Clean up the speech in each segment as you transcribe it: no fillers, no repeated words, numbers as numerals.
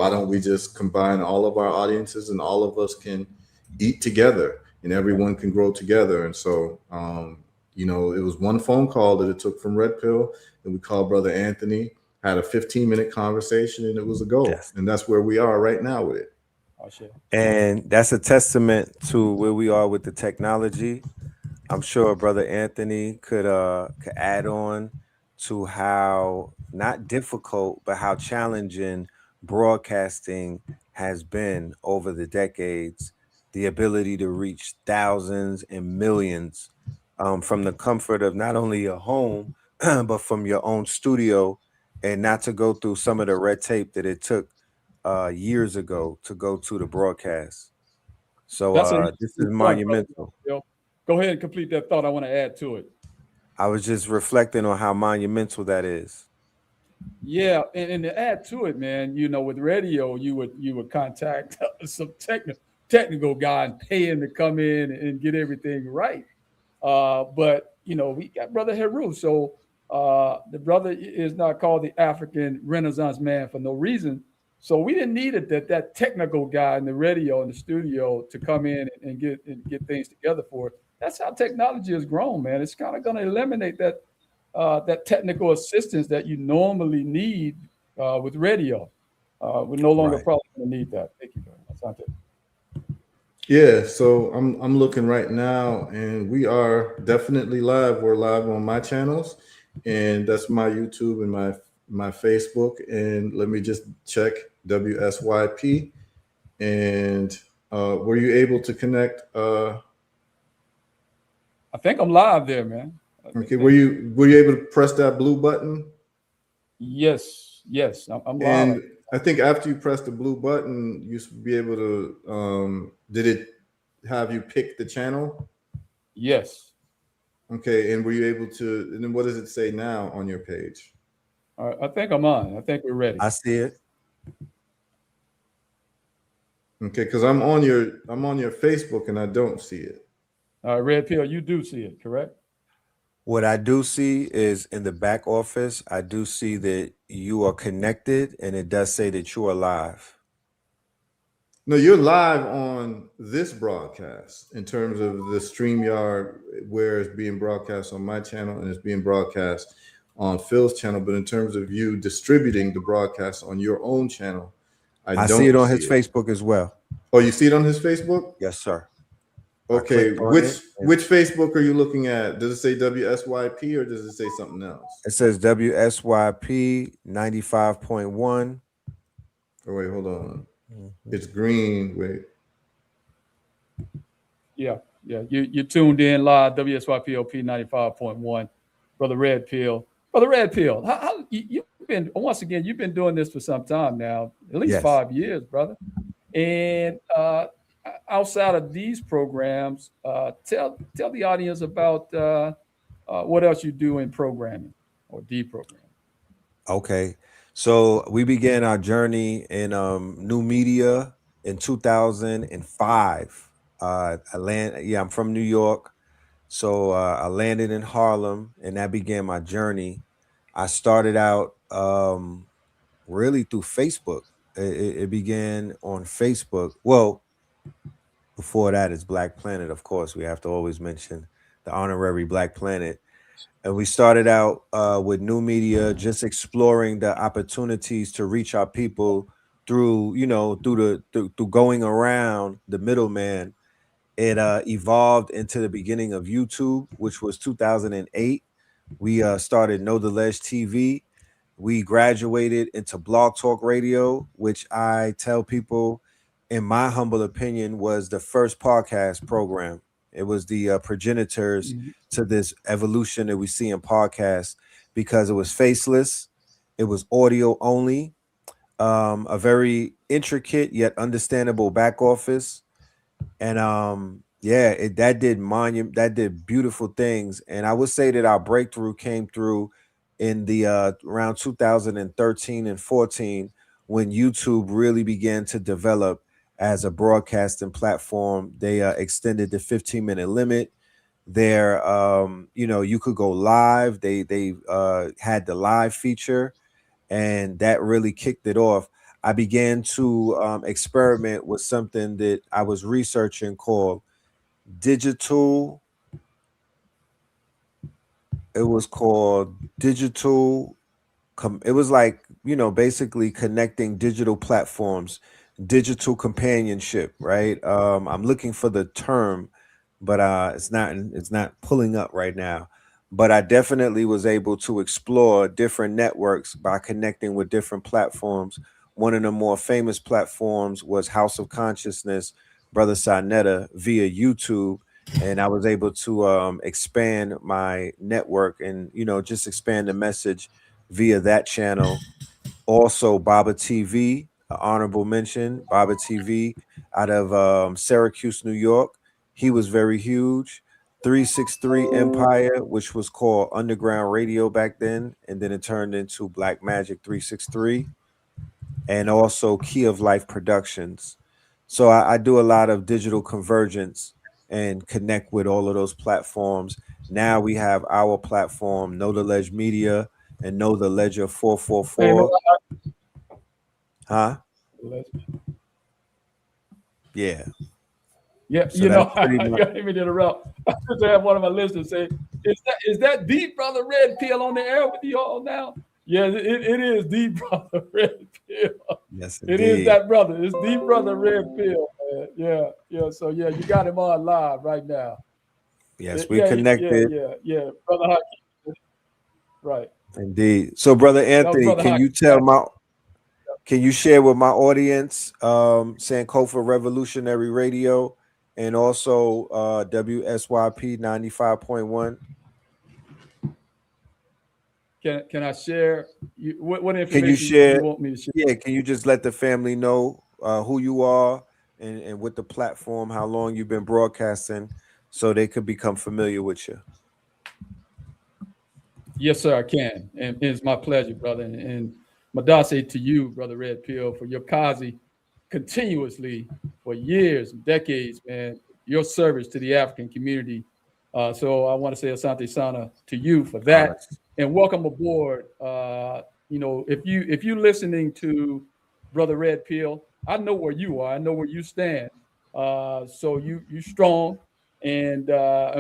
why don't we just combine all of our audiences and all of us can eat together and everyone can grow together. And so, it was one phone call that it took from Red Pill, and we called Brother Anthony, had a 15-minute conversation, and it was a go. Yes. And that's where we are right now with it. Oh, shit. And that's a testament to where we are with the technology. I'm sure Brother Anthony could add on to how not difficult but how challenging broadcasting has been over the decades. The ability to reach thousands and millions from the comfort of not only your home but from your own studio, and not to go through some of the red tape that it took years ago to go to the broadcast. So That's an this is interesting point, brother. monumental. Bill. Go ahead and complete that thought. I want to add to it. I was just reflecting on how monumental that is. Yeah, and to add to it, man, with radio, you would contact some technical guy and pay him to come in and get everything right. But we got Brother Heru, so the brother is not called the African Renaissance man for no reason. So we didn't need that technical guy in the radio in the studio to come in and get things together for it. That's how technology has grown, man. It's kind of going to eliminate that technical assistance that you normally need with radio. We're no longer Right. probably going to need that. Thank you very much. Asante. Yeah, so I'm looking right now, and we are definitely live. We're live on my channels, and that's my YouTube and my Facebook. And let me just check WSYP. And were you able to connect? I think I'm live there, man. Okay, were you able to press that blue button? Yes, I'm live. And I think after you press the blue button, you should be able to. Did it have you pick the channel? Yes. Okay, and were you able to? And then what does it say now on your page? All right, I think I'm on. I think we're ready. I see it. Okay, because I'm on your Facebook and I don't see it. Red Pill, you do see it, correct? What I do see is in the back office, I do see that you are connected, and it does say that you are live. No, you're live on this broadcast in terms of the StreamYard where it's being broadcast on my channel and it's being broadcast on Phil's channel. But in terms of you distributing the broadcast on your own channel, I I don't see it on see his it. Facebook as well. Oh, you see it on his Facebook? Yes, sir. I Okay, clicked on which it, and which Facebook are you looking at? Does it say WSYP or does it say something else? it says WSYP 95.1. Oh wait, hold on. Mhm. It's green. Wait. Yeah. You tuned in live, WSYPOP 95.1. Brother Red Pill. Brother Red Pill, you've been, once again, you've been doing this for some time now, at least Yes. 5 years, brother. And outside of these programs, tell the audience about what else you do in programming or deprogramming. Okay. So we began our journey in new media in 2005. I'm from New York. So I landed in Harlem, and that began my journey. I started out really through Facebook. It began on Facebook. Well, before that is Black Planet, of course. We have to always mention the honorary Black Planet. And we started out with new media, just exploring the opportunities to reach our people through, through going around the middleman. It evolved into the beginning of YouTube, which was 2008. We started Know the Ledge TV. We graduated into Blog Talk Radio, which I tell people, in my humble opinion, was the first podcast program. It was the progenitors Mhm. to this evolution that we see in podcasts, because it was faceless, it was audio only, a very intricate yet understandable back office, and yeah, that did beautiful things. And I would say that our breakthrough came through in the around 2013 and 14, when YouTube really began to develop as a broadcasting platform. They extended the 15-minute limit there. You could go live. They had the live feature, and that really kicked it off. I began to experiment with something that I was researching called digital. It was called digital. It was like, basically connecting digital platforms, digital companionship, right? I'm looking for the term, but it's not pulling up right now. But I definitely was able to explore different networks by connecting with different platforms. One of the more famous platforms was House of Consciousness, Brother Sinetta via YouTube, and I was able to expand my network and just expand the message via that channel. Also, Baba TV, honorable mention, Baba TV out of Syracuse, New York. He was very huge. 363 Empire, which was called Underground Radio back then, and then it turned into Black Magic 363, and also Key of Life Productions. So I do a lot of digital convergence and connect with all of those platforms. Now we have our platform, Know the Ledge Media and Know the Ledger Hey, man, 444. Huh? Yeah. yeah, So that's pretty I much. didn't even interrupt. I just have one of my listeners say, "Is that the brother Red Pill on the air with you all now?" Yeah, it is the brother Red Pill. Yes, It is indeed. that brother. It's the brother Red Pill, man. Yeah, yeah. So yeah, you got him on live right now. Yes, we Yeah, yeah, connected. yeah, yeah. Brother Hakeem. Right. Indeed. So, Brother That was Anthony, brother can you Hakeem. tell my can you share with my audience SanKofa Revolutionary Radio and also WSYP 95.1? Can I share what Can you information you share? want me to share? Yeah, can you just let the family know who you are and with the platform, how long you've been broadcasting so they could become familiar with you? Yes, sir, I can. And it's my pleasure, brother. And Madase to you, brother Red Pill, for your Kazi continuously for years and decades, man, your service to the African community. So I want to say Asante Sana to you for that. Honest. And welcome aboard. If you listening to Brother Red Pill, I know where you are. I know where you stand. So you strong, and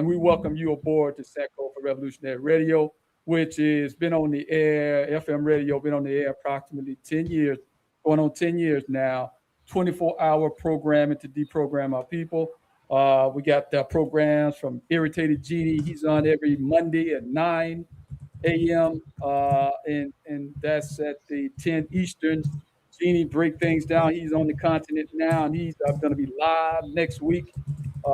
we welcome you aboard to SACO for Revolutionary Radio, which has been on the air, FM radio, been on the air approximately 10 years, going on 10 years now, 24-hour programming to deprogram our people. We got programs from Irritated Genie. He's on every Monday at 9 a.m. And that's at the 10 Eastern. Genie break things down. He's on the continent now, and he's going to be live next week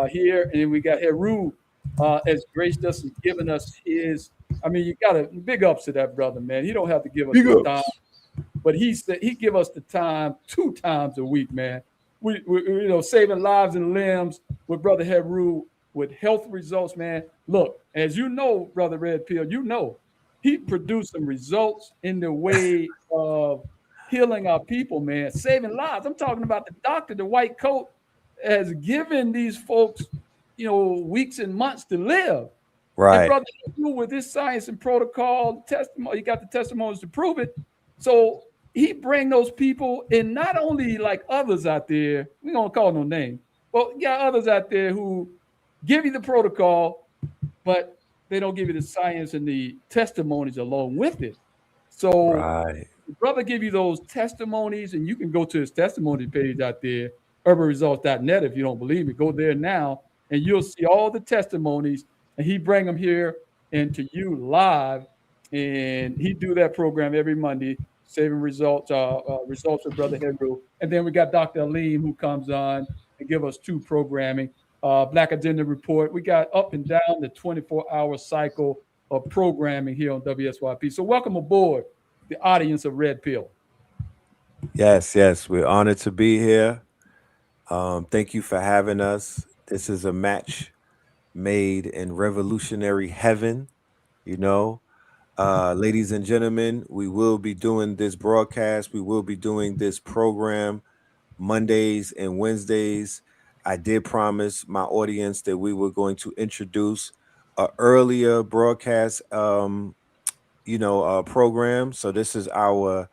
here. And then we got Heru has graced us and given us his. I mean, you got to big ups to that brother, man. He don't have to give us Big his time, ups. but he said he give us the time 2 times a week, man. We saving lives and limbs with brother Heru with health results, man. Look, as you know, brother Red Pill, he produced some results in the way of healing our people, man, saving lives. I'm talking about the doctor, the white coat, has given these folks, weeks and months to live. And Right. brother, with his science and protocol testimony, he got the testimonies to prove it. So he bring those people, and not only like others out there, we don't call no name, but you got others out there who give you the protocol, but they don't give you the science and the testimonies along with it. So Right. the brother give you those testimonies, and you can go to his testimony page out there, urbanresults.net. If you don't believe me, go there now, and you'll see all the testimonies, and he bring them here and to you live, and he do that program every Monday, saving results with Brother Heru. And then we got Dr. Aleem who comes on and give us 2 programming. Black Agenda Report. We got up and down the 24-hour cycle of programming here on WSYP. So welcome aboard the audience of Red Pill. Yes, yes. We're honored to be here. Thank you for having us. This is a match made in revolutionary heaven, you know. Ladies and gentlemen, we will be doing this broadcast. We will be doing this program Mondays and Wednesdays. I did promise my audience that we were going to introduce a earlier broadcast program. So this is our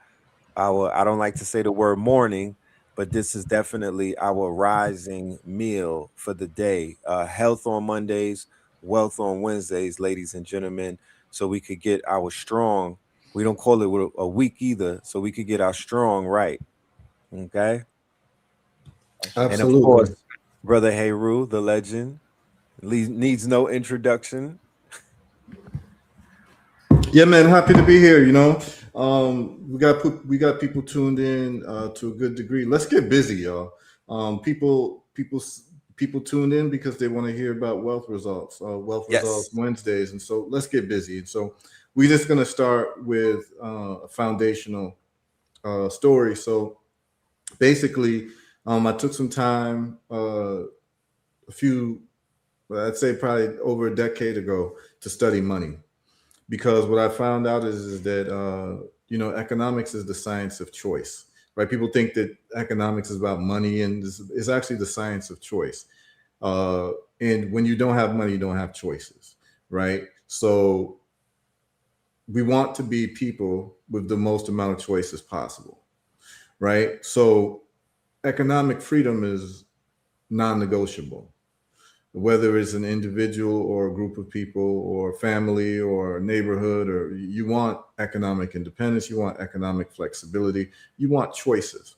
I don't like to say the word morning, but this is definitely our rising meal for the day. Health on Mondays, wealth on Wednesdays, ladies and gentlemen, so we could get our strong. We don't call it a week either, so we could get our strong right. Okay. And of Absolutely. course, Brother Heru, the legend, needs no introduction. Yeah, man, happy to be here. We got people tuned in to a good degree. Let's get busy, y'all. People tuned in because they want to hear about wealth results Yes. Wednesdays, and so let's get busy. And so we're just gonna start with a foundational story. So basically, I took some time, a few, I'd say probably over a decade ago, to study money, because what I found out is that economics is the science of choice, right? People think that economics is about money, and this is actually the science of choice. Uh, and when you don't have money, you don't have choices, right? So we want to be people with the most amount of choices possible, right? So economic freedom is non-negotiable, whether it's an individual or a group of people or family or a neighborhood. Or you want economic independence, you want economic flexibility, you want choices.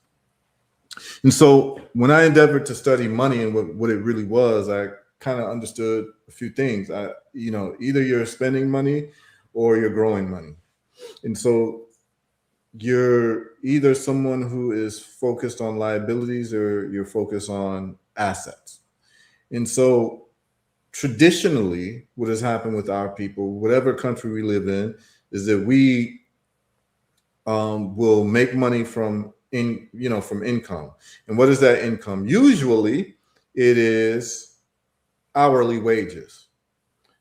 And so when I endeavored to study money and what it really was, I kind of understood a few things. Either you're spending money or you're growing money. And so you're either someone who is focused on liabilities or you're focused on assets. And so traditionally, what has happened with our people, whatever country we live in, is that we will make money from income. And what is that income? Usually, it is hourly wages,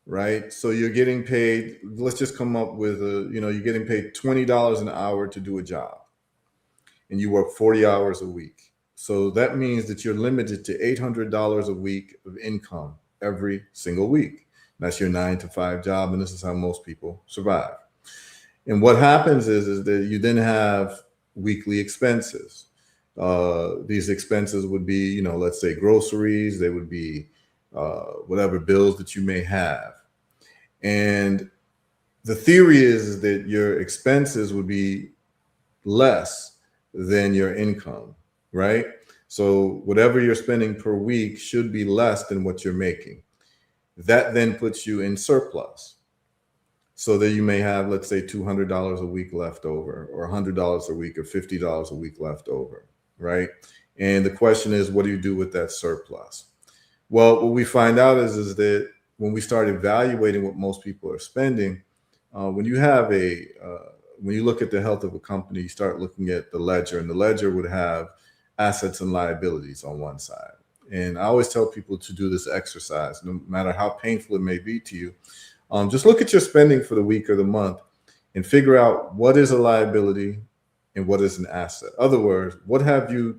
right? So you're getting paid. Let's just come up with you're getting paid $20 an hour to do a job, and you work 40 hours a week. So that means that you're limited to $800 a week of income every single week. That's your 9 to 5 job, and this is how most people survive. And what happens is that you then have weekly expenses. These expenses would be, let's say groceries. They would be whatever bills that you may have. And the theory is that your expenses would be less than your income, right? So whatever you're spending per week should be less than what you're making. That then puts you in surplus. So that you may have, let's say, $200 a week left over, or $100 a week, or $50 a week left over, right? And the question is, what do you do with that surplus? Well, what we find out is that when we start evaluating what most people are spending, when you have when you look at the health of a company, you start looking at the ledger, and the ledger would have assets and liabilities on one side. And I always tell people to do this exercise, no matter how painful it may be to you. Just look at your spending for the week or the month and figure out what is a liability and what is an asset. In other words, what have you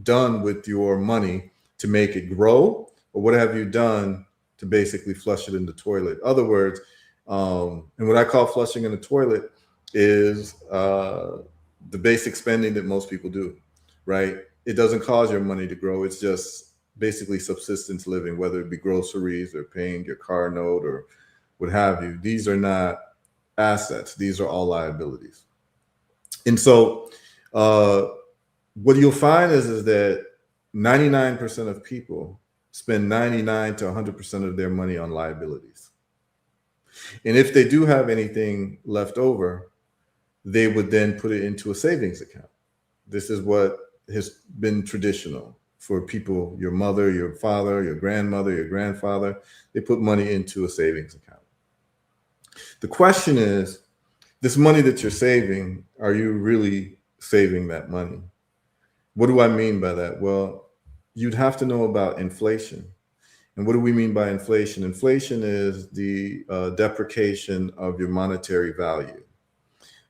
done with your money to make it grow, or what have you done to basically flush it in the toilet? In other words, and what I call flushing in the toilet is the basic spending that most people do, right? It doesn't cause your money to grow. It's just basically subsistence living, whether it be groceries or paying your car note or what have you. These are not assets. These are all liabilities. And so what you'll find is that 99% of people spend 99 to 100% of their money on liabilities. And if they do have anything left over, they would then put it into a savings account. This is what has been traditional for people, your mother, your father, your grandmother, your grandfather. They put money into a savings account. The question is, this money that you're saving, are you really saving that money? What do I mean by that? Well, you'd have to know about inflation. And what do we mean by inflation? Inflation is the depreciation of your monetary value.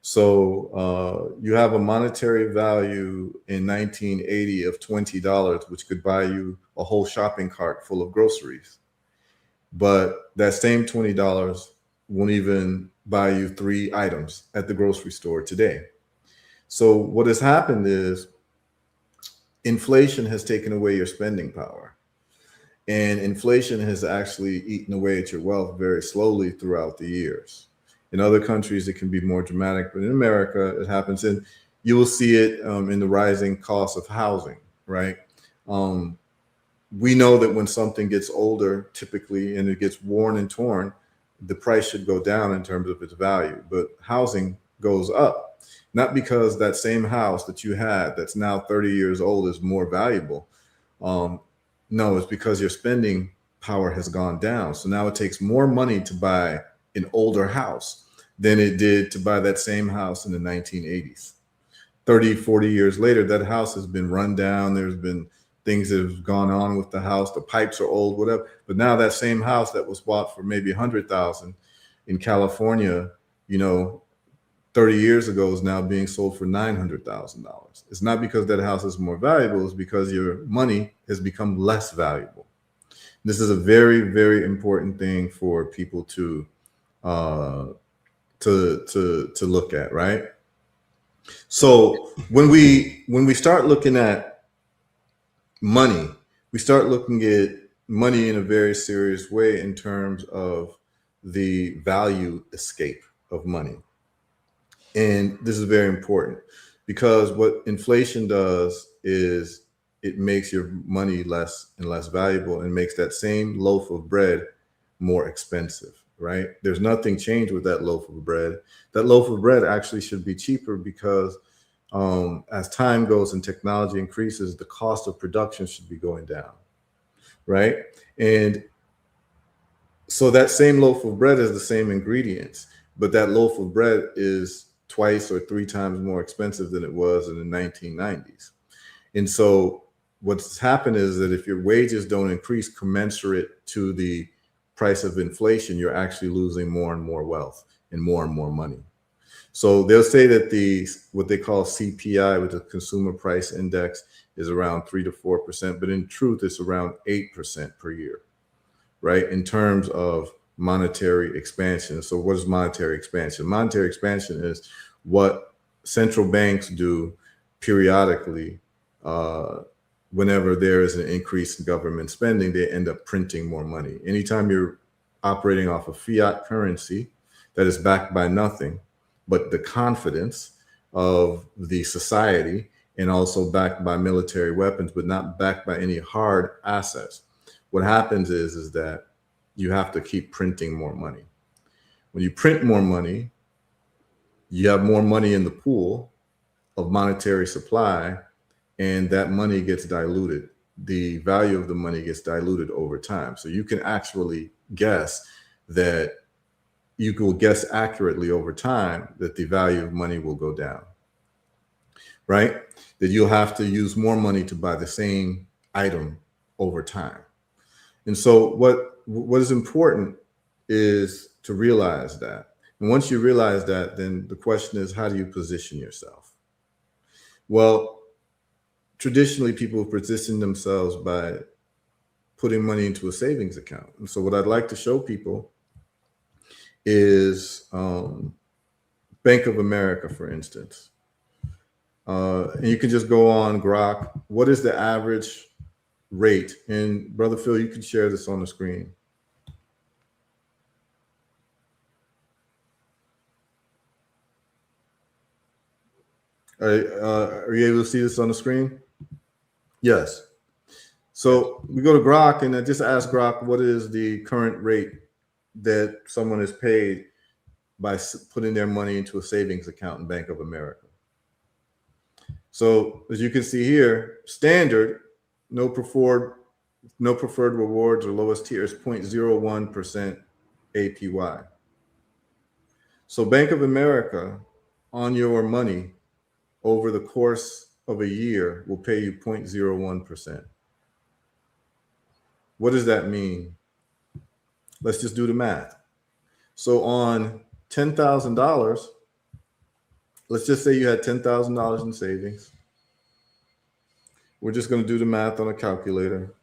So you have a monetary value in 1980 of $20, which could buy you a whole shopping cart full of groceries. But that same $20 won't even buy you 3 items at the grocery store today. So what has happened is inflation has taken away your spending power. And inflation has actually eaten away at your wealth very slowly throughout the years. In other countries, it can be more dramatic, but in America, it happens. And you will see it in the rising cost of housing, right? Um, we know that when something gets older, typically, and it gets worn and torn, the price should go down in terms of its value. But housing goes up, not because that same house that you had that's now 30 years old is more valuable. Um, no, it's because your spending power has gone down. So now it takes more money to buy an older house than it did to buy that same house in the 1980s. 30, 40 years later, that house has been run down. There's been things that have gone on with the house. The pipes are old, whatever. But now that same house that was bought for maybe 100,000 in California, you know, 30 years ago is now being sold for $900,000. It's not because that house is more valuable, it's because your money has become less valuable. This is a very, very important thing for people to look at, right? So when we start looking at money, we start looking at money in a very serious way in terms of the value escape of money. And this is very important because what inflation does is it makes your money less and less valuable and makes that same loaf of bread more expensive, right? There's nothing changed with that loaf of bread. That loaf of bread actually should be cheaper because as time goes and technology increases, the cost of production should be going down, right? And so that same loaf of bread is the same ingredients, but that loaf of bread is twice or three times more expensive than it was in the 1990s. And so what's happened is that if your wages don't increase commensurate to the price of inflation, you're actually losing more and more wealth and more money. So they'll say that the what they call CPI, with the consumer price index, is around 3 to 4%, but in truth, it's around 8% per year, right? In terms of monetary expansion. So what is monetary expansion? Monetary expansion is what central banks do periodically. Whenever there is an increase in government spending, they end up printing more money. Anytime you're operating off of fiat currency that is backed by nothing but the confidence of the society, and also backed by military weapons, but not backed by any hard assets, what happens is that you have to keep printing more money. When you print more money, you have more money in the pool of monetary supply, and that money gets diluted. The value of the money gets diluted over time. So you can actually guess that you will guess accurately over time that the value of money will go down, right? That you'll have to use more money to buy the same item over time. And so what is important is to realize that. And once you realize that, then the question is, how do you position yourself? Well, traditionally, people have positioned themselves by putting money into a savings account. And so what I'd like to show people is Bank of America, for instance. And you can just go on Grok. What is the average rate? And Brother Phil, you can share this on the screen. Are you able to see this on the screen? Yes. So we go to Grok and I just ask Grok, what is the current rate that someone is paid by putting their money into a savings account in Bank of America? So as you can see here, standard, no preferred rewards or lowest tier is 0.01% APY. So Bank of America on your money over the course of a year will pay you 0.01%. What does that mean? Let's just do the math. So on $10,000, let's just say you had $10,000 in savings. We're just going to do the math on a calculator.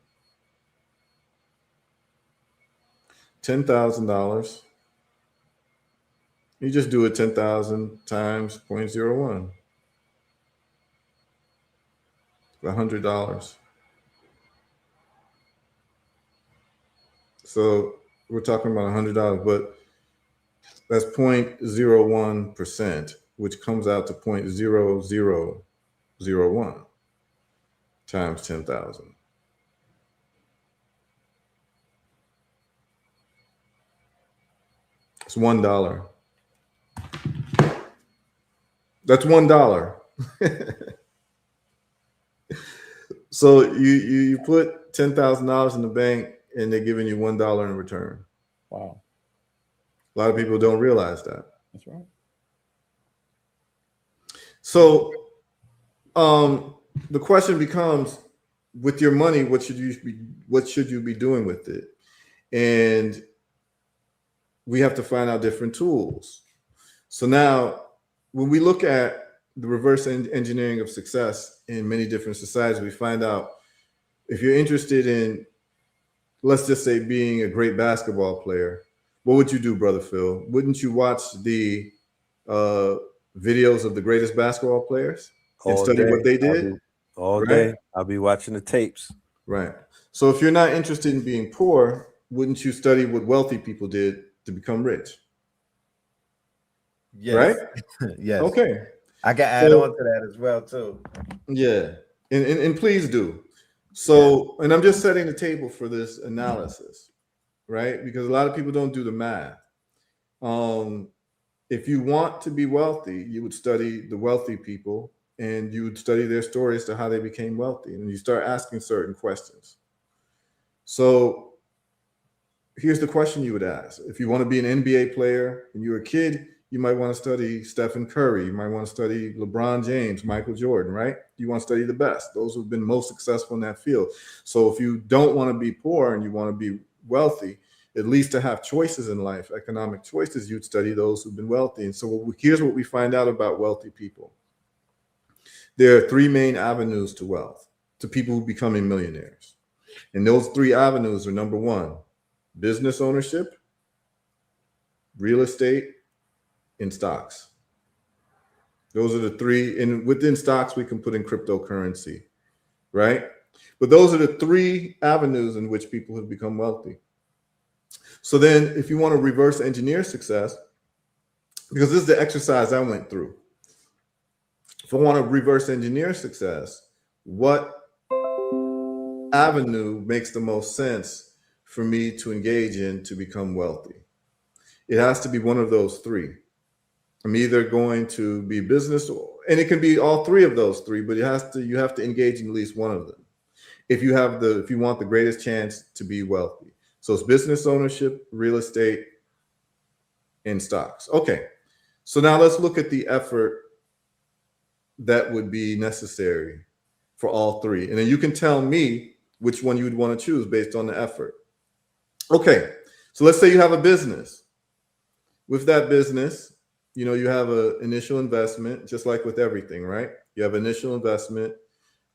$10,000. You just do it 10,000 times 0.01. $100. So we're talking about $100, but that's 0.01%, which comes out to 0.0001 times 10,000. It's $1. That's $1. So you put $10,000 in the bank, and they're giving you $1 in return. Wow. A lot of people don't realize that. That's right. So the question becomes, with your money, what should you be doing with it? And we have to find out different tools. So now, when we look at the reverse engineering of success in many different societies, we find out if you're interested in, let's just say, being a great basketball player, what would you do, Brother Phil? Wouldn't you watch the videos of the greatest basketball players and All study day. what they did? All Right? day. I'll be watching the tapes. Right. So if you're not interested in being poor, wouldn't you study what wealthy people did to become rich? Yes. Right? Yes. Okay. I can add on to that as well too. Yeah. And please do. So, and I'm just setting the table for this analysis, right? Because a lot of people don't do the math. If you want to be wealthy, you would study the wealthy people, and you would study their stories to how they became wealthy, and you start asking certain questions. So here's the question you would ask. If you want to be an NBA player and you're a kid, you might want to study Stephen Curry. You might want to study LeBron James, Michael Jordan, right? You want to study the best, those who've been most successful in that field. So if you don't want to be poor and you want to be wealthy, at least to have choices in life, economic choices, you'd study those who've been wealthy. And so here's what we find out about wealthy people. There are three main avenues to wealth, to people who becoming millionaires. And those three avenues are: number one, business ownership, real estate, and stocks. Those are the three. And within stocks, we can put in cryptocurrency, right? But those are the three avenues in which people have become wealthy. So then if you want to reverse engineer success, because this is the exercise I went through. If I want to reverse engineer success, what avenue makes the most sense for me to engage in to become wealthy? It has to be one of those three. I'm either going to be business, and it can be all three of those three, but you have to engage in at least one of them if you want the greatest chance to be wealthy. So it's business ownership, real estate, and stocks. Okay. So now let's look at the effort that would be necessary for all three. And then you can tell me which one you would want to choose based on the effort. Okay. So let's say you have a business. With that business, you have an initial investment, just like with everything, right? You have initial investment.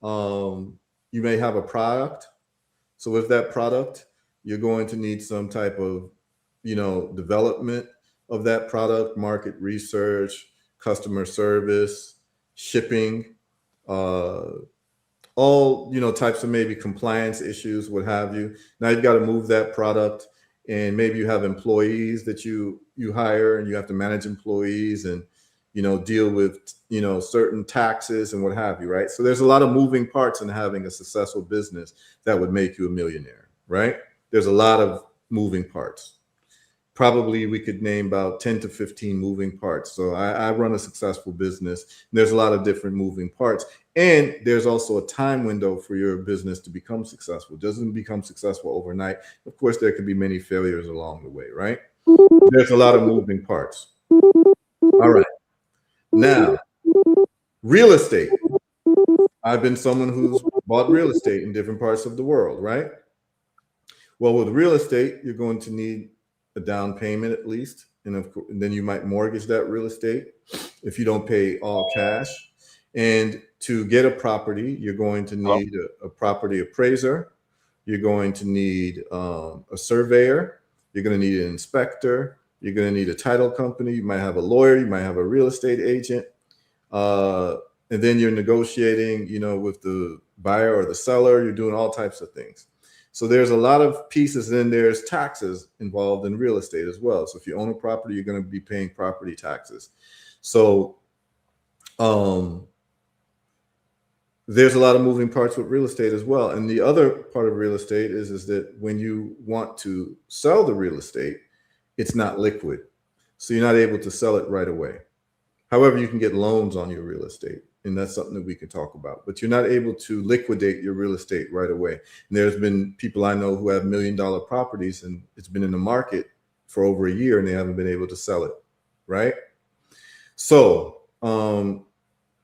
You may have a product. So with that product, you're going to need some type of, development of that product, market research, customer service, shipping, all, types of maybe compliance issues, what have you. Now you've got to move that product, and maybe you have employees that you hire, and you have to manage employees and, deal with, certain taxes and what have you, right? So there's a lot of moving parts in having a successful business that would make you a millionaire, right? There's a lot of moving parts. Probably we could name about 10 to 15 moving parts. So I run a successful business, and there's a lot of different moving parts. And there's also a time window for your business to become successful. It doesn't become successful overnight. Of course, there could be many failures along the way, right? There's a lot of moving parts. All right. Now, real estate. I've been someone who's bought real estate in different parts of the world, right? Well, with real estate, you're going to need a down payment at least. And then you might mortgage that real estate if you don't pay all cash. And to get a property, you're going to need a property appraiser. You're going to need a surveyor. You're going to need an inspector. You're going to need a title company. You might have a lawyer. You might have a real estate agent. And then you're negotiating, with the buyer or the seller. You're doing all types of things. So there's a lot of pieces. Then there's taxes involved in real estate as well. So if you own a property, you're going to be paying property taxes. So there's a lot of moving parts with real estate as well. And the other part of real estate is that when you want to sell the real estate, it's not liquid. So you're not able to sell it right away. However, you can get loans on your real estate, and that's something that we can talk about. But you're not able to liquidate your real estate right away. And there's been people I know who have $1 million properties, and it's been in the market for over a year, and they haven't been able to sell it, right? So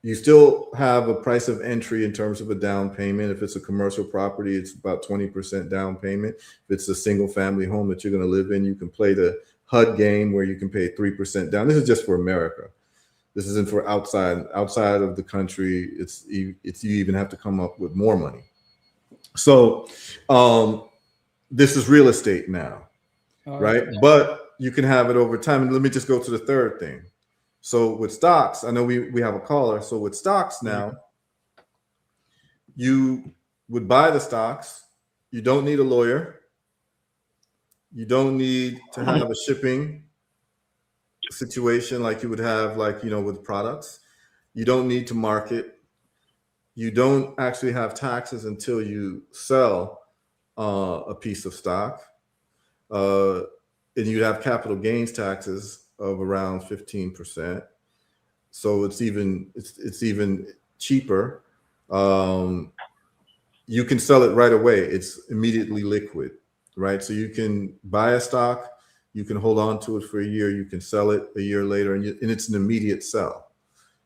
you still have a price of entry in terms of a down payment. If it's a commercial property, it's about 20% down payment. If it's a single family home that you're going to live in, you can play the HUD game where you can pay 3% down. This is just for America. This isn't for outside of the country. It's you even have to come up with more money. So this is real estate now, right? But you can have it over time. And let me just go to the third thing. So with stocks, I know we have a caller. So with stocks now, you would buy the stocks. You don't need a lawyer. You don't need to have a shipping situation like you would have, like, with products. You don't need to market. You don't actually have taxes until you sell a piece of stock. And you'd have capital gains taxes of around 15%. So it's even cheaper. You can sell it right away. It's immediately liquid, right? So you can buy a stock, you can hold on to it for a year, you can sell it a year later, and it's an immediate sell.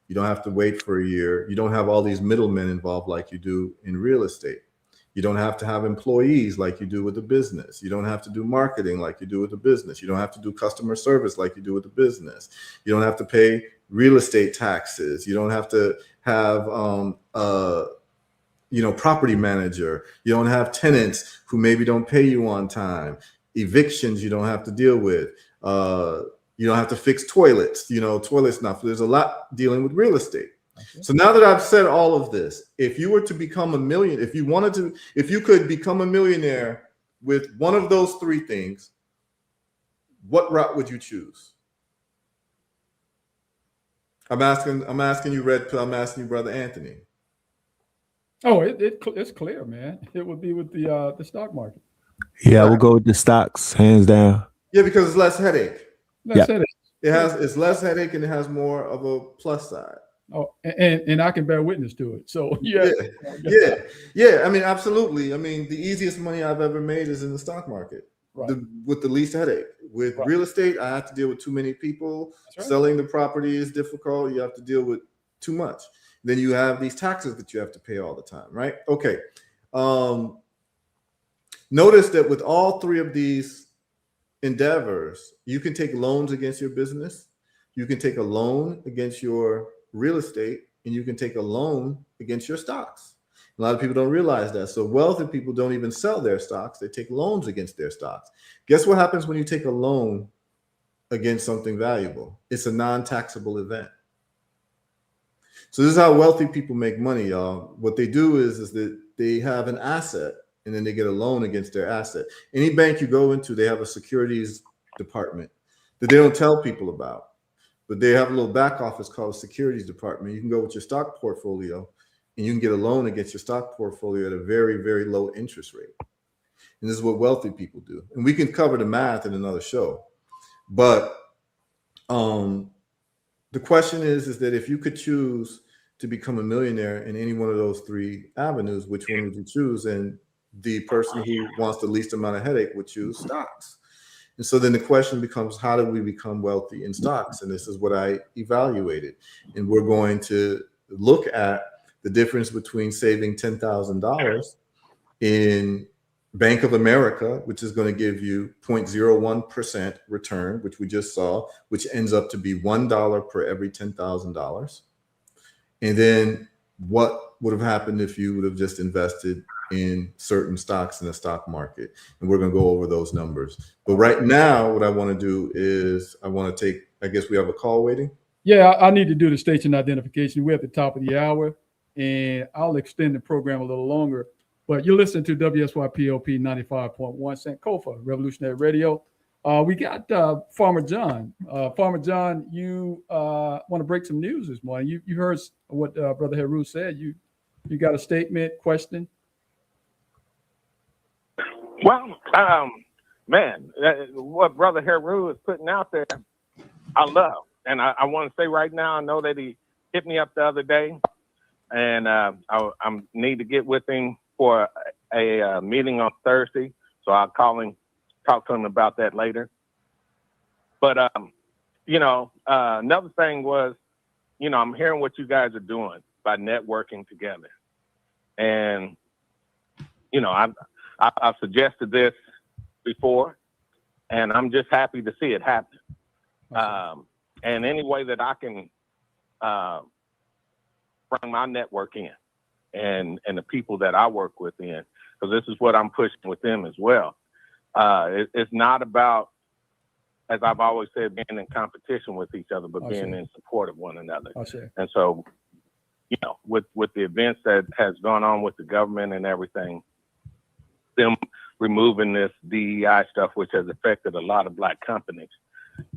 You don't have to wait for a year. You don't have all these middlemen involved like you do in real estate. You don't have to have employees like you do with a business. You don't have to do marketing like you do with a business. You don't have to do customer service like you do with a business. You don't have to pay real estate taxes. You don't have to have property manager. You don't have tenants who maybe don't pay you on time. Evictions you don't have to deal with. You don't have to fix toilets. Toilets now. There's a lot dealing with real estate. Okay. So now that I've said all of this, if you were to become if you could become a millionaire with one of those three things, what route would you choose? I'm asking you, Red Pill. I'm asking you, Brother Anthony. Oh, it's clear, man. It would be with the stock market. Yeah, we'll go with the stocks, hands down. Yeah, because it's less headache. Headache. It's less headache, and it has more of a plus side. Oh, and I can bear witness to it. So yeah. I mean, absolutely. I mean, the easiest money I've ever made is in the stock market, right. With the least headache. With real estate, I have to deal with too many people. Right. Selling the property is difficult. You have to deal with too much. Then you have these taxes that you have to pay all the time, right? Okay. Notice that with all three of these endeavors, you can take loans against your business. You can take a loan against your real estate, and you can take a loan against your stocks. A lot of people don't realize that. So wealthy people don't even sell their stocks. They take loans against their stocks. Guess what happens when you take a loan against something valuable? It's a non-taxable event. So this is how wealthy people make money, y'all. What they do is that they have an asset, and then they get a loan against their asset. Any bank you go into, they have a securities department that they don't tell people about. But they have a little back office called a securities department. You can go with your stock portfolio, and you can get a loan against your stock portfolio at a very, very low interest rate. And this is what wealthy people do. And we can cover the math in another show. But the question is that if you could choose to become a millionaire in any one of those three avenues, which one would you choose? And the person who wants the least amount of headache would choose stocks. And so then the question becomes, how do we become wealthy in stocks? And this is what I evaluated. And we're going to look at the difference between saving $10,000 in Bank of America, which is going to give you 0.01% return, which we just saw, which ends up to be $1 per every $10,000. And then what would have happened if you would have just invested in certain stocks in the stock market? And we're going to go over those numbers. But right now, what I want to do is I want to I guess we have a call waiting. Yeah, I need to do the station identification. We're at the top of the hour. and I'll extend the program a little longer. But you're listening to WSYPOP 95.1 SanKofa Revolutionary Radio. We got Farmer John. Farmer John, you want to break some news this morning. You heard what Brother Heru said. You got a statement, question? Well, man, what Brother Heru is putting out there, I love. And I want to say right now, I know that he hit me up the other day, and I need to get with him for a meeting on Thursday. So I'll call him, talk to him about that later. But, another thing was, I'm hearing what you guys are doing by networking together. And, I've suggested this before, and I'm just happy to see it happen. And any way that I can bring my network in and the people that I work with in, because this is what I'm pushing with them as well. It's not about, as I've always said, being in competition with each other, but being in support of one another. And so, with the events that has gone on with the government and everything, them removing this DEI stuff, which has affected a lot of Black companies,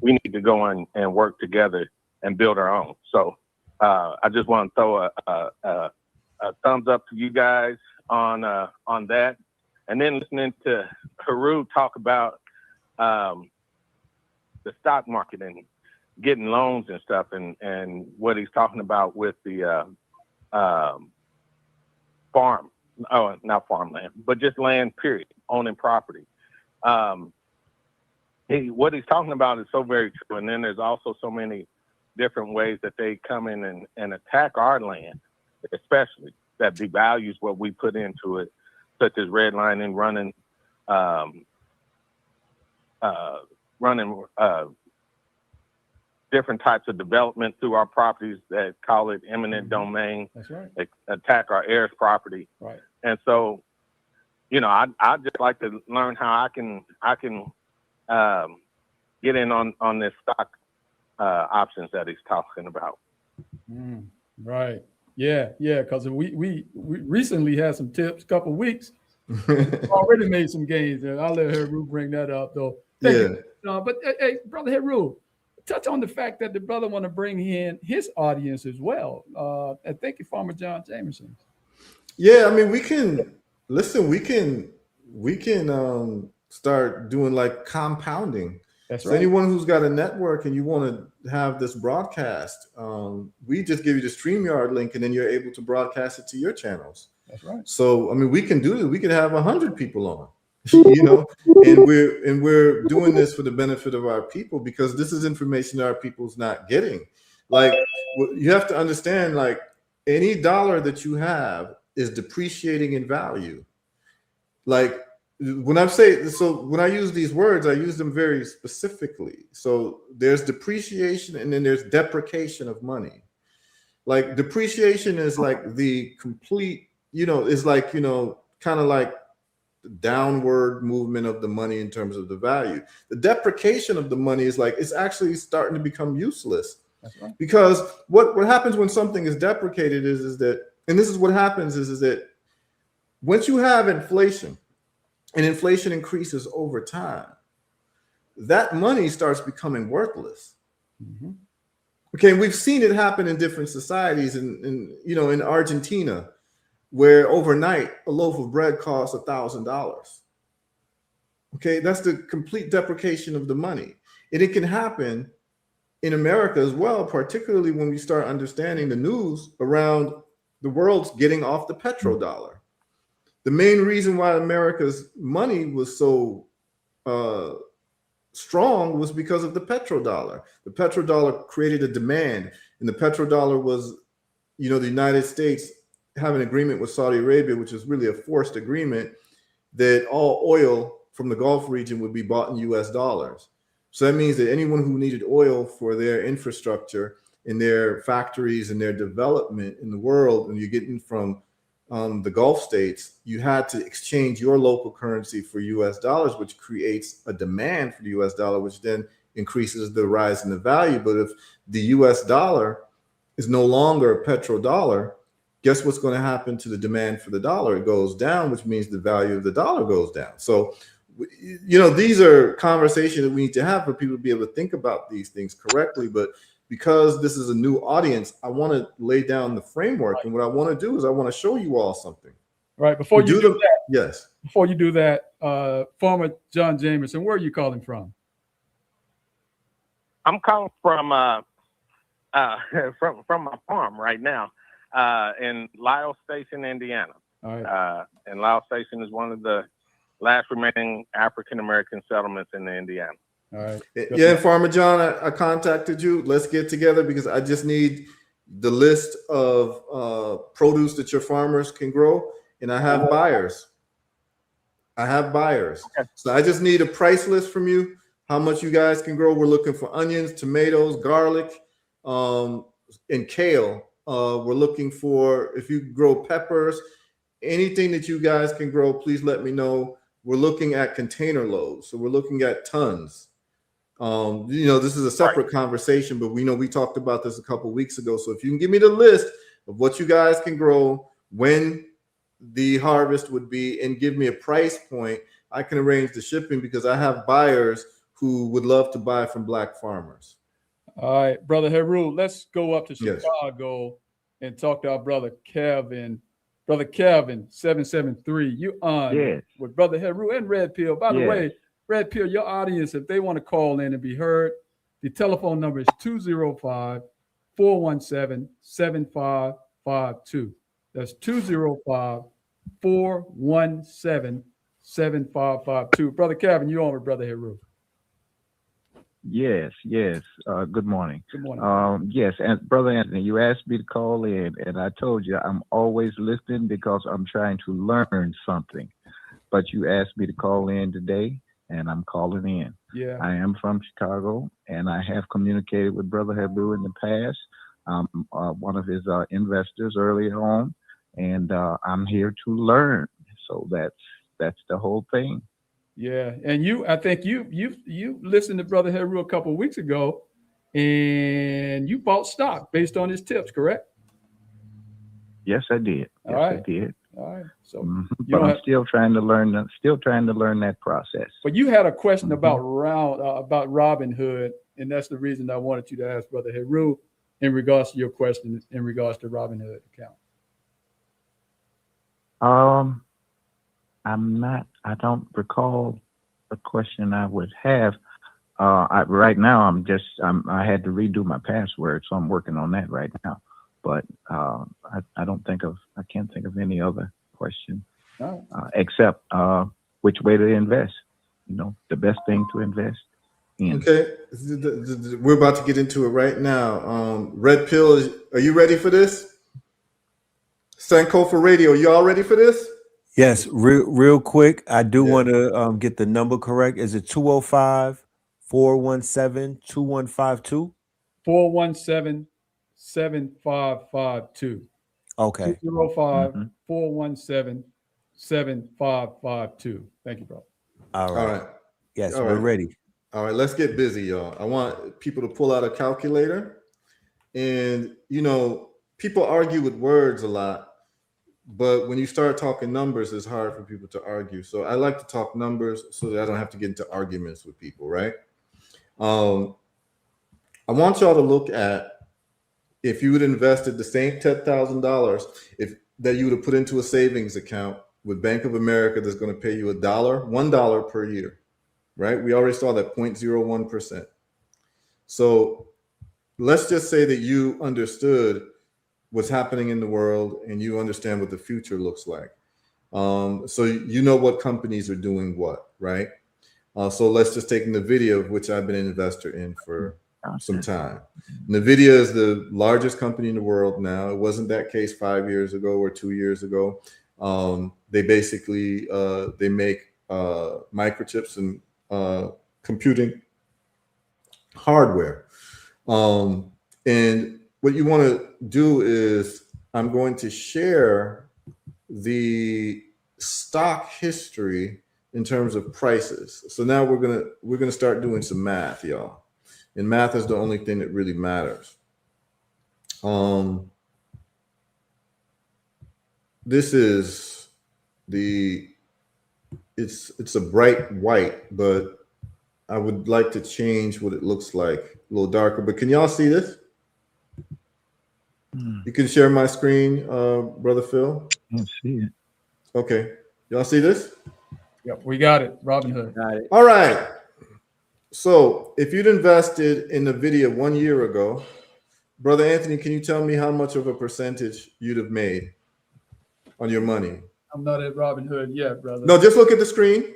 we need to go in and work together and build our own. So I just want to throw a thumbs up to you guys on that. And then listening to Heru talk about the stock market and getting loans and stuff, and what he's talking about with the not farmland, but just land, period, owning property. What he's talking about is so very true. And then there's also so many different ways that they come in and attack our land, especially that devalues what we put into it, such as redlining, running different types of development through our properties that call it eminent domain. That's right. They attack our heirs' property. Right. And so, I'd just like to learn how I can get in on this stock options that he's talking about. Right. Yeah. Because we recently had some tips, couple of weeks. Already made some gains. I'll let Heru bring that up though. Thank you. But hey, Brother Heru, touch on the fact that the brother want to bring in his audience as well. And thank you, Farmer John Jameson. Yeah, I mean, we can start doing like compounding. That's so right. Anyone who's got a network and you want to have this broadcast, we just give you the StreamYard link, and then you're able to broadcast it to your channels. That's right. So I mean, we can do it. We could have 100 people on, and we're doing this for the benefit of our people, because this is information that our people's not getting. Like, you have to understand, like, any dollar that you have is depreciating in value. Like, when I use these words, I use them very specifically. So there's depreciation, and then there's depreciation of money. Like, depreciation is like the complete, is like, kind of like the downward movement of the money in terms of the value. The depreciation of the money is like, it's actually starting to become useless. That's right. Because what happens when something is deprecated is that, and this is what happens is that once you have inflation, and inflation increases over time, that money starts becoming worthless. Mm-hmm. Okay, we've seen it happen in different societies, in Argentina, where overnight a loaf of bread costs $1,000. Okay, that's the complete depreciation of the money. And it can happen in America as well, particularly when we start understanding the news around the world's getting off the petrodollar. The main reason why America's money was so strong was because of the petrodollar. The petrodollar created a demand, and the petrodollar was, the United States have an agreement with Saudi Arabia, which is really a forced agreement, that all oil from the Gulf region would be bought in US dollars. So that means that anyone who needed oil for their infrastructure in their factories and their development in the world, and you're getting from the Gulf states, you had to exchange your local currency for US dollars, which creates a demand for the US dollar, which then increases the rise in the value. But if the US dollar is no longer a petrodollar, guess what's going to happen to the demand for the dollar? It goes down, which means the value of the dollar goes down. So, these are conversations that we need to have for people to be able to think about these things correctly. But because this is a new audience, I want to lay down the framework. And what I want to do is I want to show you all something. Right. Before you do that, yes. Before you do that, former John Jameson, where are you calling from? I'm calling from my farm right now in Lyle Station, Indiana. All right. And Lyle Station is one of the last remaining African American settlements in Indiana. All right. Yeah, and Farmer John, I contacted you. Let's get together because I just need the list of produce that your farmers can grow, and I have buyers. Okay. So I just need a price list from you. How much you guys can grow? We're looking for onions, tomatoes, garlic, and kale. We're looking for if you grow peppers, anything that you guys can grow. Please let me know. We're looking at container loads, so we're looking at tons. This is a separate conversation, but we talked about this a couple weeks ago. So if you can give me the list of what you guys can grow, when the harvest would be, and give me a price point, I can arrange the shipping because I have buyers who would love to buy from Black farmers. All right, Brother Heru, let's go up to Chicago and talk to our brother Kevin. Brother Kevin, 773, you on with Brother Heru and Red Pill. By the way, Red Pill, your audience, if they want to call in and be heard, the telephone number is 205-417-7552. That's 205-417-7552. Brother Kevin, you on with Brother Heru. Yes. Good morning. Good morning. Yes, and Brother Anthony, you asked me to call in, and I told you I'm always listening because I'm trying to learn something. But you asked me to call in today, and I'm calling in. Yeah. I am from Chicago, and I have communicated with Brother Heru in the past. I'm one of his investors earlier on, and I'm here to learn. So that's the whole thing. Yeah, and I think you listened to Brother Heru a couple of weeks ago, and you bought stock based on his tips, correct? Yes, I did. All right. I did. All right. So, but I'm still trying to learn. That process. But you had a question about Robin Hood, and that's the reason I wanted you to ask Brother Heru in regards to your question in regards to Robin Hood account. I don't recall the question I would have. Right now, I had to redo my password, so I'm working on that right now. But I can't think of any other question except which way to invest. The best thing to invest in. Okay, we're about to get into it right now. Red Pill, are you ready for this? SanKofa Radio, you all ready for this? Yes, real quick. I do want to get the number correct. Is it 205-417-2152? 417-7552. Okay. 205-417-7552. Thank you, bro. All right. Yes, all we're right. ready. All right, let's get busy, y'all. I want people to pull out a calculator. And, people argue with words a lot. But when you start talking numbers, it's hard for people to argue. So I like to talk numbers so that I don't have to get into arguments with people, right? I want y'all to look at if you would invested the same $10,000 that you would have put into a savings account with Bank of America that's going to pay you $1 per year, right? We already saw that 0.01%. So let's just say that you understood what's happening in the world and you understand what the future looks like. So you know what companies are doing what, right? So let's just take NVIDIA, which I've been an investor in for some time. NVIDIA is the largest company in the world now. It wasn't that case 5 years ago or 2 years ago. They basically they make microchips and computing hardware. And what you want to do is I'm going to share the stock history in terms of prices. So now we're gonna start doing some math, y'all. And math is the only thing that really matters. this is the, it's a bright white, but I would like to change what it looks like a little darker. But can y'all see this? You can share my screen, Brother Phil. Can't see it. Okay, y'all see this? Yep, we got it. Robinhood. Got it. All right. So if you'd invested in NVIDIA 1 year ago, Brother Anthony, can you tell me how much of a percentage you'd have made on your money? I'm not at Robinhood yet, brother. No, just look at the screen.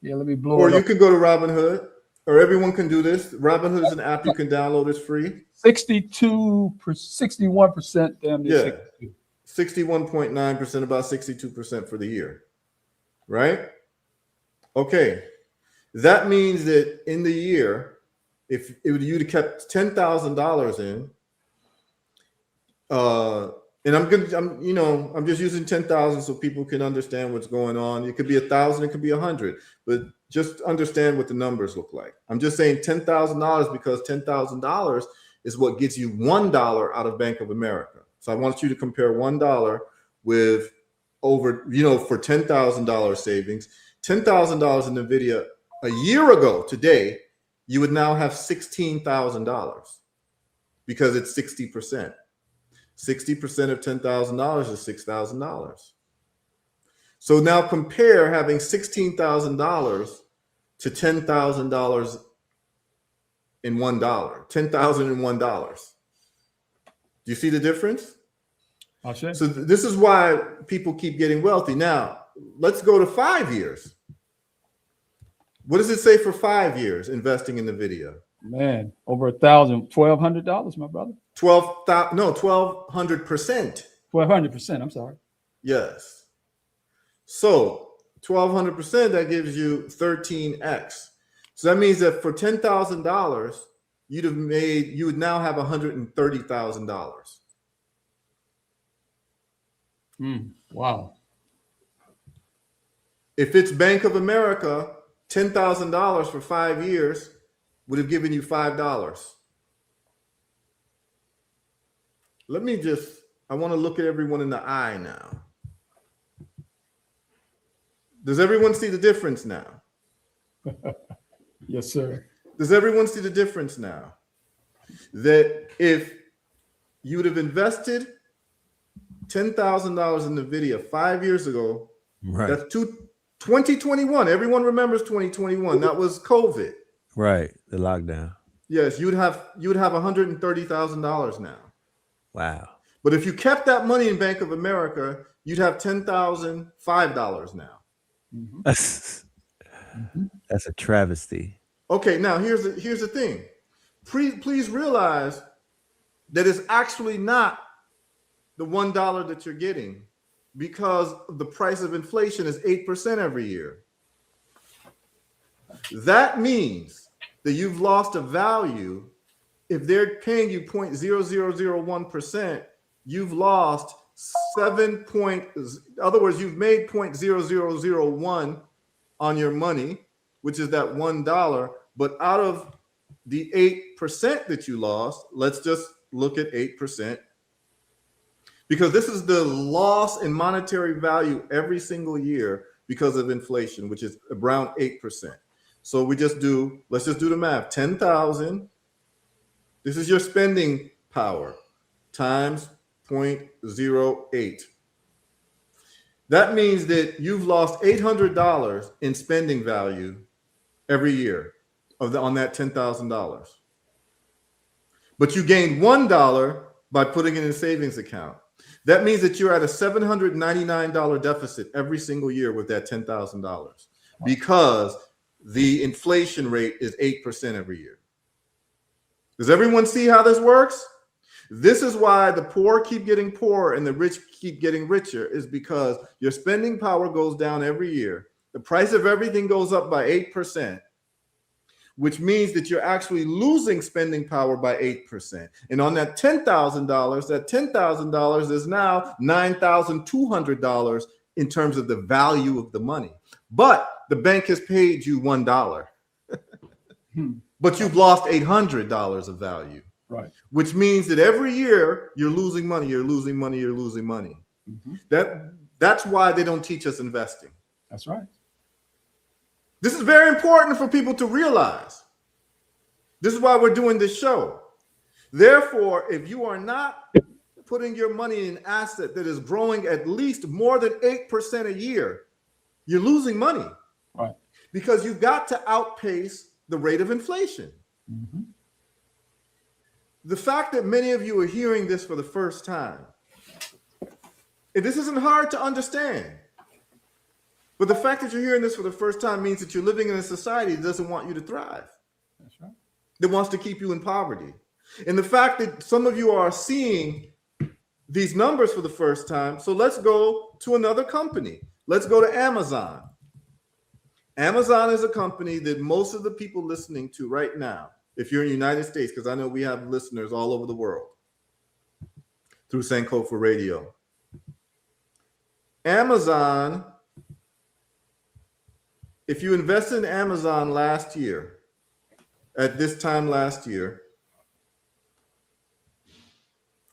Yeah, let me blow Or it you up. can go to Robinhood, or everyone can do this. Robinhood is an app you can download. It's free. 61%, damn near Yeah. 62. 61.9%, about 62% for the year. Right? Okay. That means that in the year, if you'd have kept $10,000 in, and I'm just using 10,000 so people can understand what's going on. It could be 1,000, it could be 100, but just understand what the numbers look like. I'm just saying $10,000 because $10,000 is what gets you $1 out of Bank of America. So I want you to compare $1 with over, for $10,000 savings, $10,000 in NVIDIA a year ago today, you would now have $16,000 because it's 60%. 60% of $10,000 is $6,000. So now compare having $16,000 to $10,000 in $1. $10,001. Do you see the difference? I'll show you. So this is why people keep getting wealthy. Now, let's go to 5 years. What does it say for 5 years investing in NVIDIA? Man, over $1,000, $1,200, my brother. 1,200%. 1,200%. I'm sorry. Yes. So 1,200%, that gives you 13x. So that means that for $10,000, you would now have $130,000. Wow. If it's Bank of America, $10,000 for 5 years would have given you $5. I want to look at everyone in the eye now. Does everyone see the difference now? Yes, sir. Does everyone see the difference now? That if you would have invested $10,000 in NVIDIA 5 years ago, Right. that's 2021. Everyone remembers 2021. That was COVID. Right. The lockdown. Yes, you'd have $130,000 now. Wow. But if you kept that money in Bank of America, you'd have $10,005 now. That's a travesty. Okay, now here's the thing. Please realize that it's actually not the $1 that you're getting, because the price of inflation is 8% every year. That means that you've lost a value. If they're paying you 0.0001%, you've lost in other words, you've made 0.0001 on your money, which is that $1. But out of the 8% that you lost, let's just look at 8%. Because this is the loss in monetary value every single year because of inflation, which is around 8%. So let's just do the math. 10,000. This is your spending power times 0.08. That means that you've lost $800 in spending value every year on that $10,000. But you gained $1 by putting it in a savings account. That means that you're at a $799 deficit every single year with that $10,000 because the inflation rate is 8% every year. Does everyone see how this works? This is why the poor keep getting poorer and the rich keep getting richer, is because your spending power goes down every year. The price of everything goes up by 8%, which means that you're actually losing spending power by 8%. And on that $10,000, that $10,000 is now $9,200 in terms of the value of the money. But the bank has paid you $1. But you've lost $800 of value. Right. Which means that every year you're losing money, you're losing money, you're losing money. That's why they don't teach us investing. That's right. This is very important for people to realize. This is why we're doing this show. Therefore, if you are not putting your money in an asset that is growing at least more than 8% a year, you're losing money. Right. Because you've got to outpace the rate of inflation. Mm-hmm. The fact that many of you are hearing this for the first time, and this isn't hard to understand, but the fact that you're hearing this for the first time means that you're living in a society that doesn't want you to thrive. That's right. That wants to keep you in poverty. And the fact that some of you are seeing these numbers for the first time, so let's go to another company. Let's go to Amazon. Amazon is a company that most of the people listening to right now, if you're in the United States, because I know we have listeners all over the world through SanKofa Radio. Amazon, if you invested in Amazon last year, at this time last year,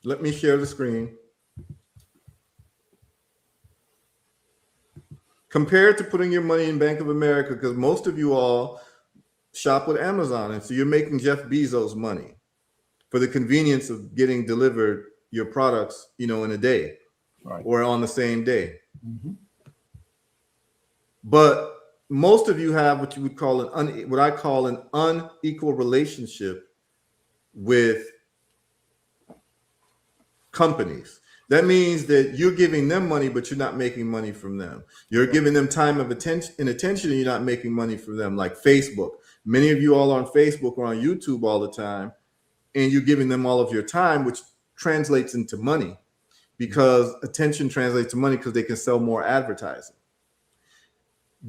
let me share the screen. Compared to putting your money in Bank of America, because most of you all shop with Amazon, and so you're making Jeff Bezos money for the convenience of getting delivered your products, in a day, right, or on the same day. Mm-hmm. But most of you have what you would call what I call an unequal relationship with companies. That means that you're giving them money, but you're not making money from them. You're giving them time of attention, and you're not making money from them. Like Facebook. Many of you all on Facebook or on YouTube all the time, and you're giving them all of your time, which translates into money, because attention translates to money because they can sell more advertising.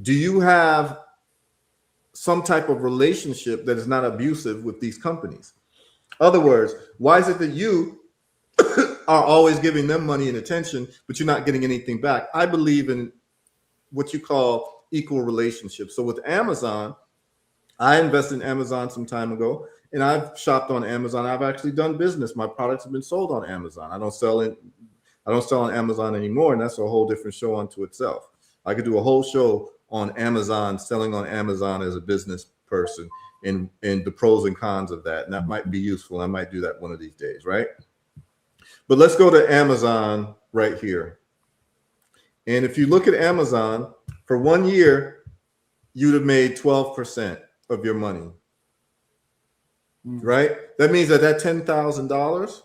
Do you have some type of relationship that is not abusive with these companies? In other words, why is it that you are always giving them money and attention, but you're not getting anything back? I believe in what you call equal relationships. So with Amazon, I invested in Amazon some time ago, and I've shopped on Amazon. I've actually done business. My products have been sold on Amazon. I don't sell on Amazon anymore, and that's a whole different show unto itself. I could do a whole show on Amazon, selling on Amazon as a business person, and the pros and cons of that. And that might be useful. I might do that one of these days, right? But let's go to Amazon right here. And if you look at Amazon, for 1 year, you'd have made 12% of your money, right? That means that $10,000,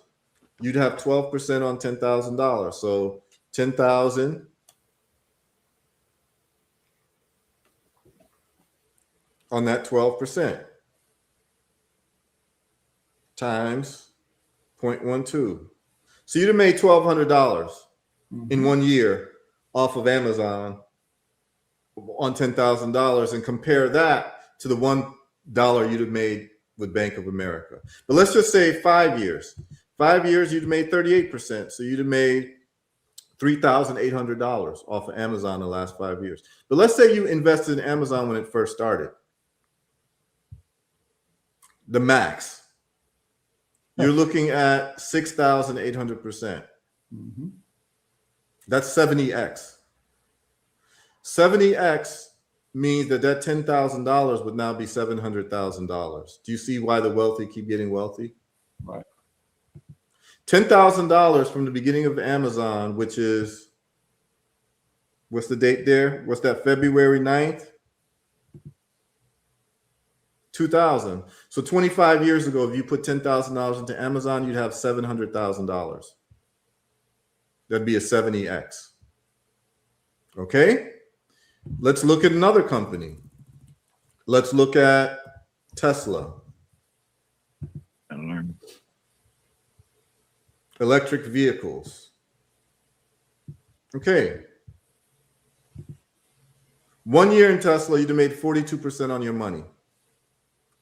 you'd have 12% on $10,000. So 10,000 on that 12% times 0.12. So you'd have made $1,200 in 1 year off of Amazon on $10,000, and compare that to the $1 you'd have made with Bank of America. But let's just say 5 years. 5 years, you'd have made 38%. So you'd have made $3,800 off of Amazon in the last 5 years. But let's say you invested in Amazon when it first started. The max. You're looking at 6,800%. Mm-hmm. That's 70x. 70x means that $10,000 would now be $700,000. Do you see why the wealthy keep getting wealthy? Right. $10,000 from the beginning of Amazon, which is, what's the date there? What's that, February 9th? 2000. So 25 years ago, if you put $10,000 into Amazon, you'd have $700,000. That'd be a 70x. Okay? Let's look at another company. Let's look at Tesla. Electric vehicles. Okay. 1 year in Tesla, you'd have made 42% on your money.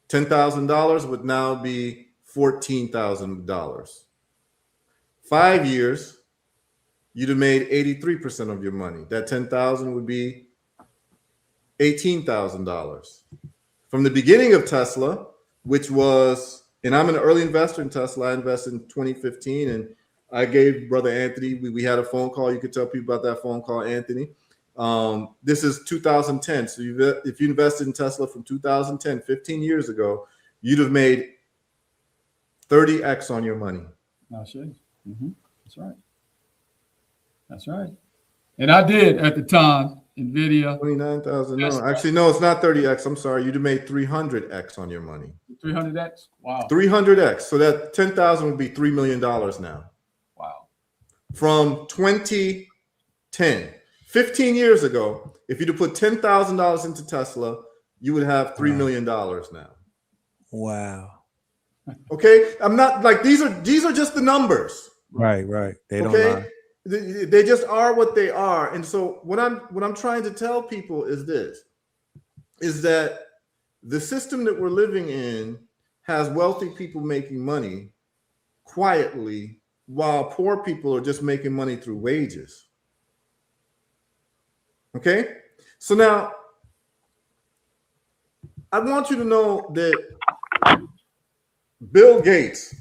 $10,000 would now be $14,000. 5 years, you'd have made 83% of your money. That $10,000 would be $18,000. From the beginning of Tesla, which was, and I'm an early investor in Tesla. I invested in 2015, and I gave Brother Anthony, we had a phone call. You could tell people about that phone call, Anthony. This is 2010. So if you invested in Tesla from 2010, 15 years ago, you'd have made 30x on your money. Now, that's right. That's right. And I did at the time, NVIDIA. 29,000. No, actually, no, it's not 30x. I'm sorry. You'd have made 300x on your money. 300x? Wow. 300x. So that 10,000 would be $3 million now. Wow. From 2010, 15 years ago, if you'd have put $10,000 into Tesla, you would have $3 million now. Wow. Okay, I'm not like these are just the numbers. Right. They don't lie. They just are what they are. And so what I'm trying to tell people is this, is that the system that we're living in has wealthy people making money quietly while poor people are just making money through wages. Okay? So now I want you to know that Bill Gates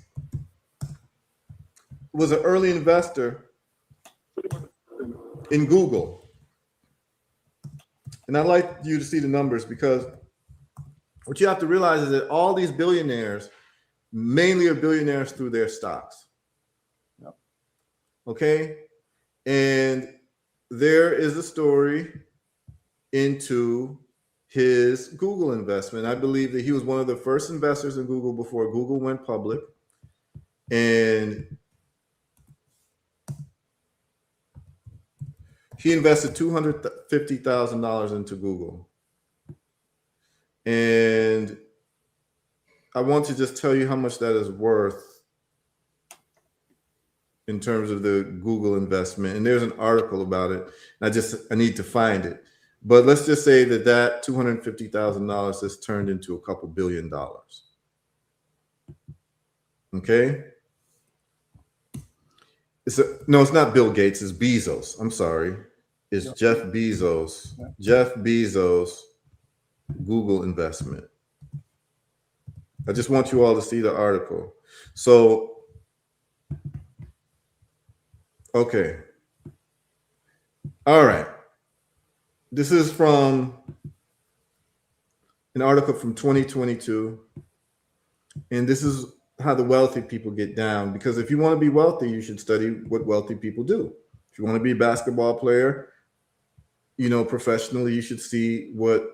was an early investor in Google. And I'd like you to see the numbers, because what you have to realize is that all these billionaires mainly are billionaires through their stocks. Yep. Okay? And there is a story into his Google investment. I believe that he was one of the first investors in Google before Google went public. And he invested $250,000 into Google. And I want to just tell you how much that is worth in terms of the Google investment. And there's an article about it. I need to find it. But let's just say that $250,000 has turned into a couple $1 billion. Okay? No, it's not Bill Gates. It's Bezos. I'm sorry. It's Jeff Bezos. Jeff Bezos Google investment. I just want you all to see the article. So, okay. All right. This is from an article from 2022. And this is how the wealthy people get down. Because if you want to be wealthy, you should study what wealthy people do. If you want to be a basketball player, professionally, you should see what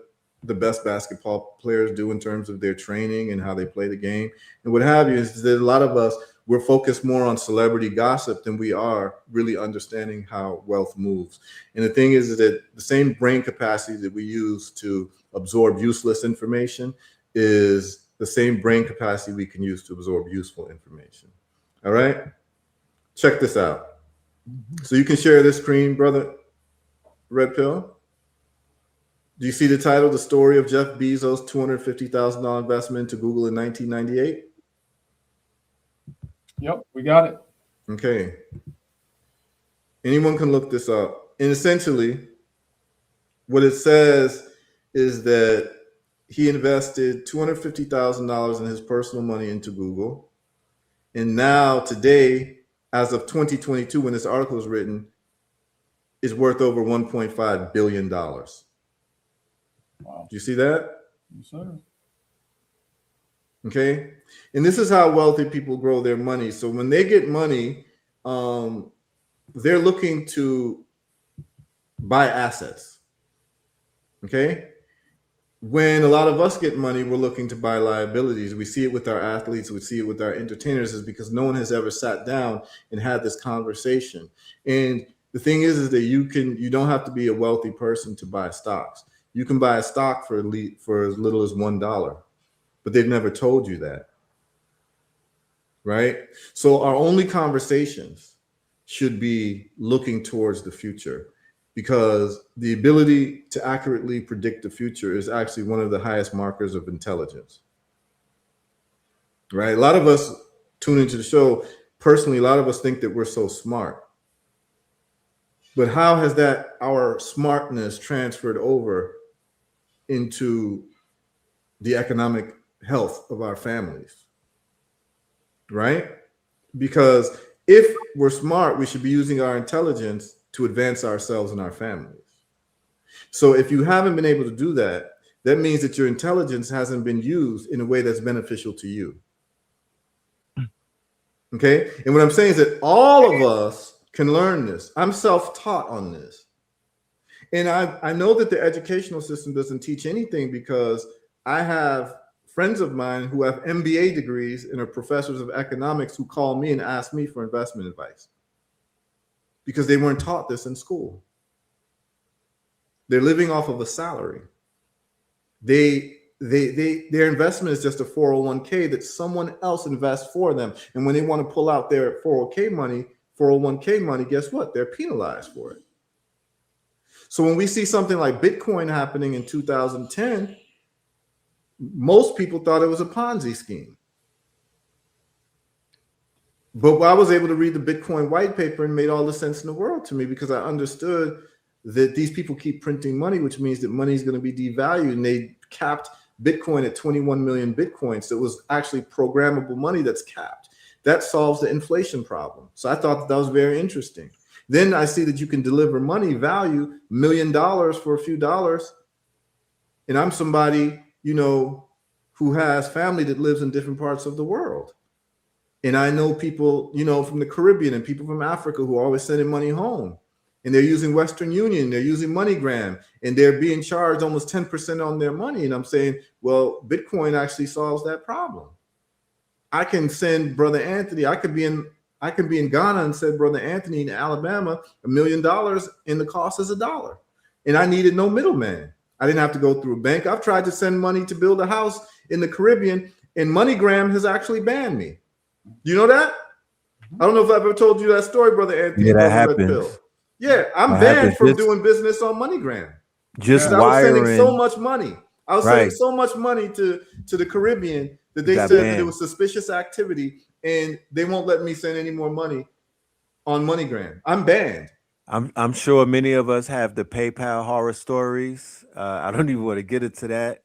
the best basketball players do in terms of their training and how they play the game and what have you. Is that a lot of us, we're focused more on celebrity gossip than we are really understanding how wealth moves. And the thing is that the same brain capacity that we use to absorb useless information is the same brain capacity we can use to absorb useful information. All right? Check this out. So you can share this screen, brother Red Pill. Do you see the title, The Story of Jeff Bezos' $250,000 investment into Google in 1998? Yep, we got it. Okay. Anyone can look this up. And essentially, what it says is that he invested $250,000 in his personal money into Google. And now, today, as of 2022, when this article was written, is worth over $1.5 billion. Wow. Do you see that? Yes, sir. Okay. And this is how wealthy people grow their money. So when they get money, they're looking to buy assets. Okay. When a lot of us get money, we're looking to buy liabilities. We see it with our athletes. We see it with our entertainers, is because no one has ever sat down and had this conversation. And the thing is that you don't have to be a wealthy person to buy stocks. You can buy a stock for as little as $1, but they've never told you that, right? So our only conversations should be looking towards the future, because the ability to accurately predict the future is actually one of the highest markers of intelligence, right? A lot of us tune into the show. Personally, a lot of us think that we're so smart. But how has our smartness transferred over into the economic health of our families, right? Because if we're smart, we should be using our intelligence to advance ourselves and our families. So if you haven't been able to do that, that means that your intelligence hasn't been used in a way that's beneficial to you. Okay? And what I'm saying is that all of us can learn this. I'm self-taught on this. And I know that the educational system doesn't teach anything, because I have friends of mine who have MBA degrees and are professors of economics who call me and ask me for investment advice because they weren't taught this in school. They're living off of a salary. Their investment is just a 401k that someone else invests for them. And when they want to pull out their 401k money, guess what? They're penalized for it. So when we see something like Bitcoin happening in 2010, most people thought it was a Ponzi scheme. But I was able to read the Bitcoin white paper and made all the sense in the world to me, because I understood that these people keep printing money, which means that money is going to be devalued. And they capped Bitcoin at 21 million Bitcoins. So it was actually programmable money that's capped. That solves the inflation problem. So I thought that was very interesting. Then I see that you can deliver money value, $1 million for a few dollars. And I'm somebody, who has family that lives in different parts of the world. And I know people, from the Caribbean and people from Africa who are always sending money home. And they're using Western Union, they're using MoneyGram, and they're being charged almost 10% on their money. And I'm saying, well, Bitcoin actually solves that problem. I can send Brother Anthony, I could be in Ghana and send Brother Anthony in Alabama $1 million, and the cost is $1. And I needed no middleman. I didn't have to go through a bank. I've tried to send money to build a house in the Caribbean, and MoneyGram has actually banned me. You know that? I don't know if I've ever told you that story, Brother Anthony. Yeah, that happens. Yeah, I'm banned from doing business on MoneyGram. Just I was sending so much money. I was sending Right. so much money to the Caribbean that they Got said that banned. it was suspicious activity, and they won't let me send any more money on MoneyGram. I'm banned. I'm sure many of us have the PayPal horror stories. I don't even want to get into that,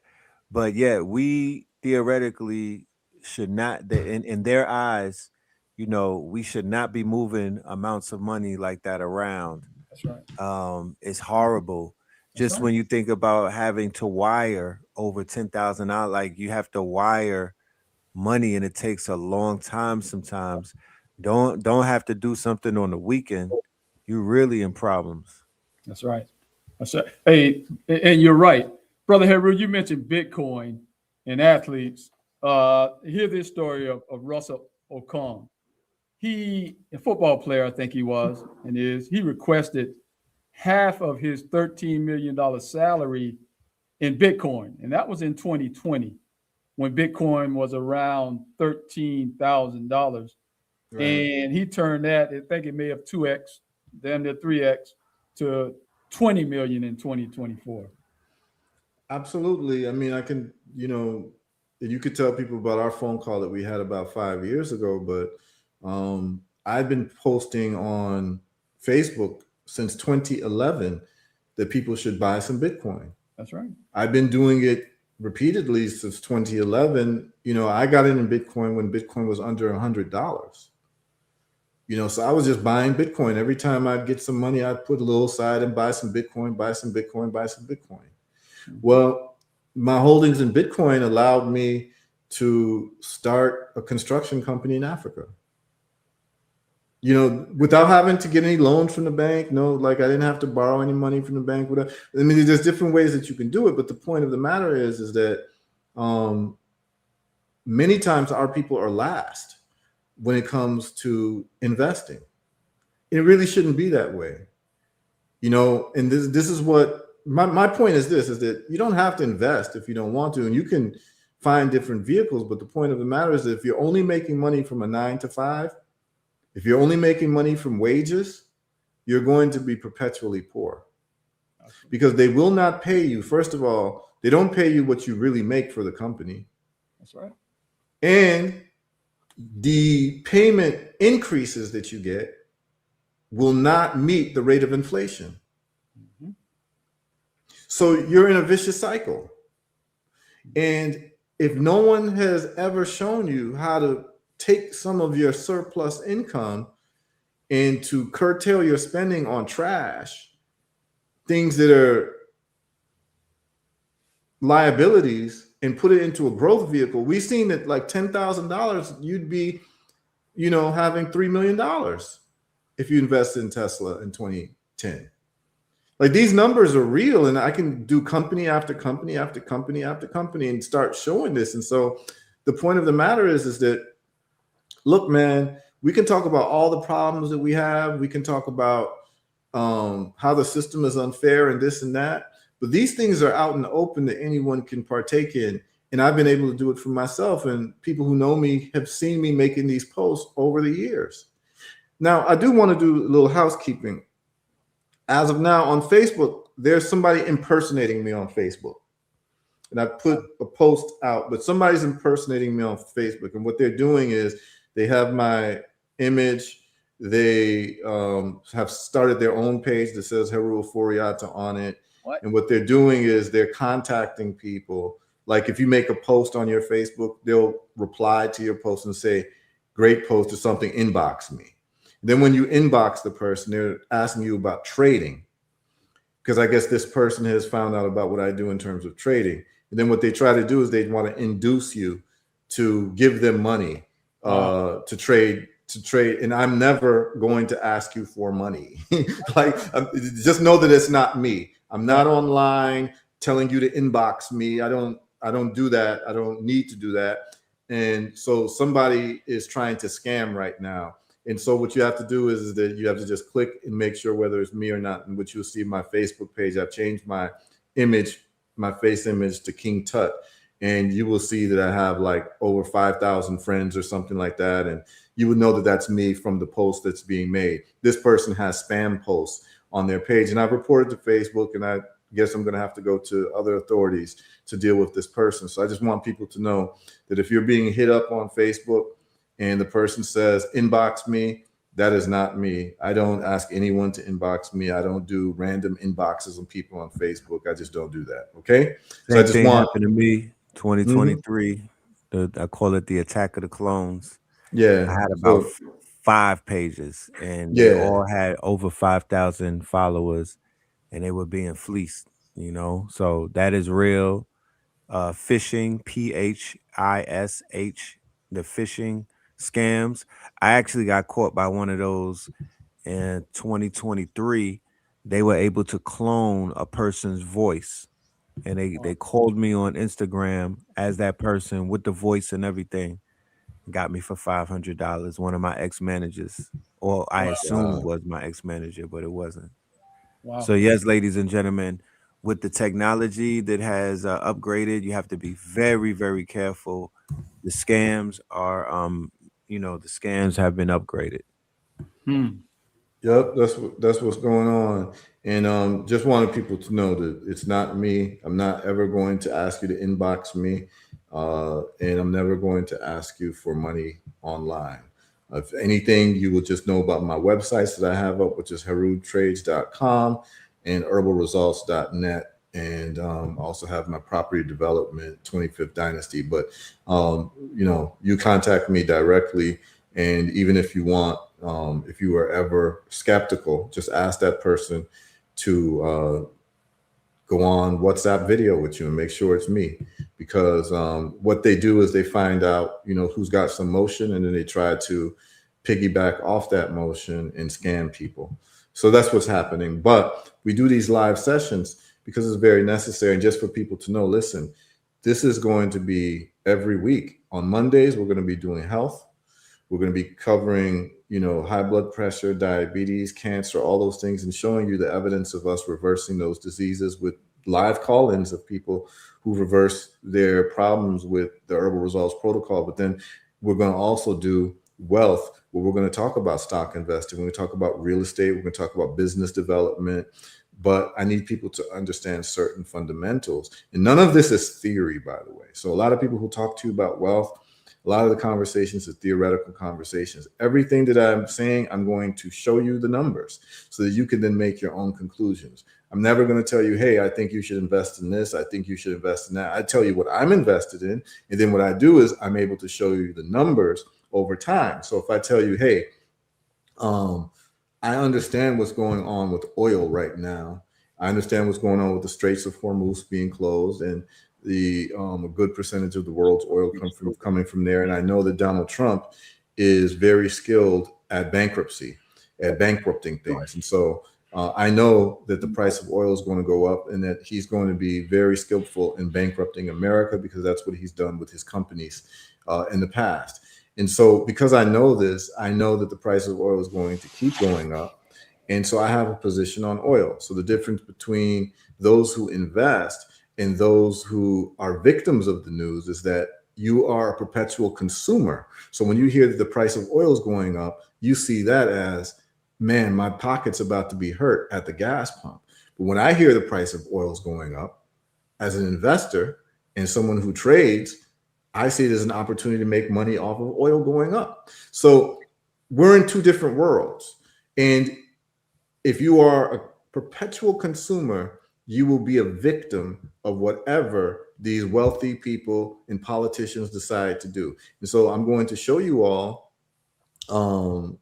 but yeah, we theoretically should not. In their eyes, we should not be moving amounts of money like that around. That's right. It's horrible. Just right. when you think about having to wire over $10,000, like you have to wire money, and it takes a long time sometimes. Don't have to do something on the weekend. You're really in problems. That's right. That's right. Hey, and you're right. Brother Heru, you mentioned Bitcoin and athletes. Hear this story of Russell Okung. He, a football player, I think he was and is, he requested half of his $13 million salary in Bitcoin. And that was in 2020 when Bitcoin was around $13,000. Right. And he turned that, I think it may have 2x, damn near 3x, to 20 million in 2024. Absolutely. I mean, I can, you could tell people about our phone call that we had about 5 years ago, but I've been posting on Facebook since 2011 that people should buy some Bitcoin. That's right. I've been doing it repeatedly since 2011. I got in Bitcoin when Bitcoin was under $100. So I was just buying Bitcoin. Every time I'd get some money, I'd put a little aside and buy some Bitcoin, buy some Bitcoin, buy some Bitcoin. Well, my holdings in Bitcoin allowed me to start a construction company in Africa. Without having to get any loans from the bank. No, like I didn't have to borrow any money from the bank. Whatever. I mean, there's different ways that you can do it. But the point of the matter is that many times our people are last when it comes to investing. It really shouldn't be that way. And this is what my point is that you don't have to invest if you don't want to, and you can find different vehicles. But the point of the matter is that if you're only making money from a 9 to 5, if you're only making money from wages, you're going to be perpetually poor because they will not pay you. First of all, they don't pay you what you really make for the company. That's right. And the payment increases that you get will not meet the rate of inflation. Mm-hmm. So you're in a vicious cycle. And if no one has ever shown you how to take some of your surplus income and to curtail your spending on trash, things that are liabilities, and put it into a growth vehicle. We've seen that like $10,000, you'd be, having $3 million if you invest in Tesla in 2010. Like, these numbers are real, and I can do company after company after company after company and start showing this. And so the point of the matter is that, look, man, we can talk about all the problems that we have. We can talk about how the system is unfair and this and that. But these things are out in the open that anyone can partake in. And I've been able to do it for myself. And people who know me have seen me making these posts over the years. Now, I do want to do a little housekeeping. As of now on Facebook, there's somebody impersonating me on Facebook. And I put a post out, but somebody's impersonating me on Facebook. And what they're doing is they have my image. They have started their own page that says Heru OFORI Atta on it. What? And what they're doing is they're contacting people. Like, if you make a post on your Facebook, they'll reply to your post and say, great post or something, inbox me. Then when you inbox the person, they're asking you about trading, because I guess this person has found out about what I do in terms of trading. And then what they try to do is they want to induce you to give them money to trade. And I'm never going to ask you for money. Like, just know that it's not me. I'm not online telling you to inbox me. I don't do that. I don't need to do that. And so somebody is trying to scam right now. And so what you have to do is that you have to just click and make sure whether it's me or not. And what you'll see my Facebook page, I've changed my image, my face image to King Tut. And you will see that I have like over 5,000 friends or something like that. And you would know that that's me from the post that's being made. This person has spam posts on their page. And I've reported to Facebook, and I guess I'm going to have to go to other authorities to deal with this person. So I just want people to know that if you're being hit up on Facebook and the person says, inbox me, that is not me. I don't ask anyone to inbox me. I don't do random inboxes on people on Facebook. I just don't do that. Okay. So I just happened to me, 2023. I call it the attack of the clones. Yeah. I had about 5 pages, and they all had over 5,000 followers, and they were being fleeced, So that is real. Phishing, PHISH, the phishing scams. I actually got caught by one of those in 2023. They were able to clone a person's voice, and they called me on Instagram as that person with the voice and everything. Got me for $500. One of my ex-managers, or I assumed was my ex-manager, but it wasn't. Wow. So yes, ladies and gentlemen, with the technology that has upgraded, you have to be very, very careful. The scams are, the scams have been upgraded. Yep, that's what's going on. And just wanted people to know that it's not me. I'm not ever going to ask you to inbox me. And I'm never going to ask you for money online. If anything, you will just know about my websites that I have up, which is herutrades.com and herbalresults.net. And also have my property development, 25th Dynasty. But, you contact me directly. And even if you want, if you are ever skeptical, just ask that person to go on WhatsApp video with you and make sure it's me. Because what they do is they find out, who's got some motion, and then they try to piggyback off that motion and scam people. So that's what's happening. But we do these live sessions because it's very necessary. And just for people to know, listen, this is going to be every week. On Mondays, we're going to be doing health. We're going to be covering, high blood pressure, diabetes, cancer, all those things, and showing you the evidence of us reversing those diseases with live call-ins of people who reverse their problems with the Herbal Results Protocol. But then we're going to also do wealth, where we're going to talk about stock investing. We're going to talk about real estate. We're going to talk about business development. But I need people to understand certain fundamentals. And none of this is theory, by the way. So a lot of people who talk to you about wealth, a lot of the conversations are theoretical conversations. Everything that I'm saying, I'm going to show you the numbers so that you can then make your own conclusions. I'm never going to tell you, hey, I think you should invest in this. I think you should invest in that. I tell you what I'm invested in. And then what I do is I'm able to show you the numbers over time. So if I tell you, hey, I understand what's going on with oil right now. I understand what's going on with the Straits of Hormuz being closed, and a good percentage of the world's oil coming from there. And I know that Donald Trump is very skilled at bankruptcy, at bankrupting things. And so I know that the price of oil is going to go up, and that he's going to be very skillful in bankrupting America, because that's what he's done with his companies in the past. And so because I know this, I know that the price of oil is going to keep going up. And so I have a position on oil. So the difference between those who invest and those who are victims of the news is that you are a perpetual consumer. So when you hear that the price of oil is going up, you see that as, man, my pocket's about to be hurt at the gas pump. But when I hear the price of oil is going up, as an investor and someone who trades, I see it as an opportunity to make money off of oil going up. So we're in two different worlds. And if you are a perpetual consumer, you will be a victim of whatever these wealthy people and politicians decide to do. And so I'm going to show you all, some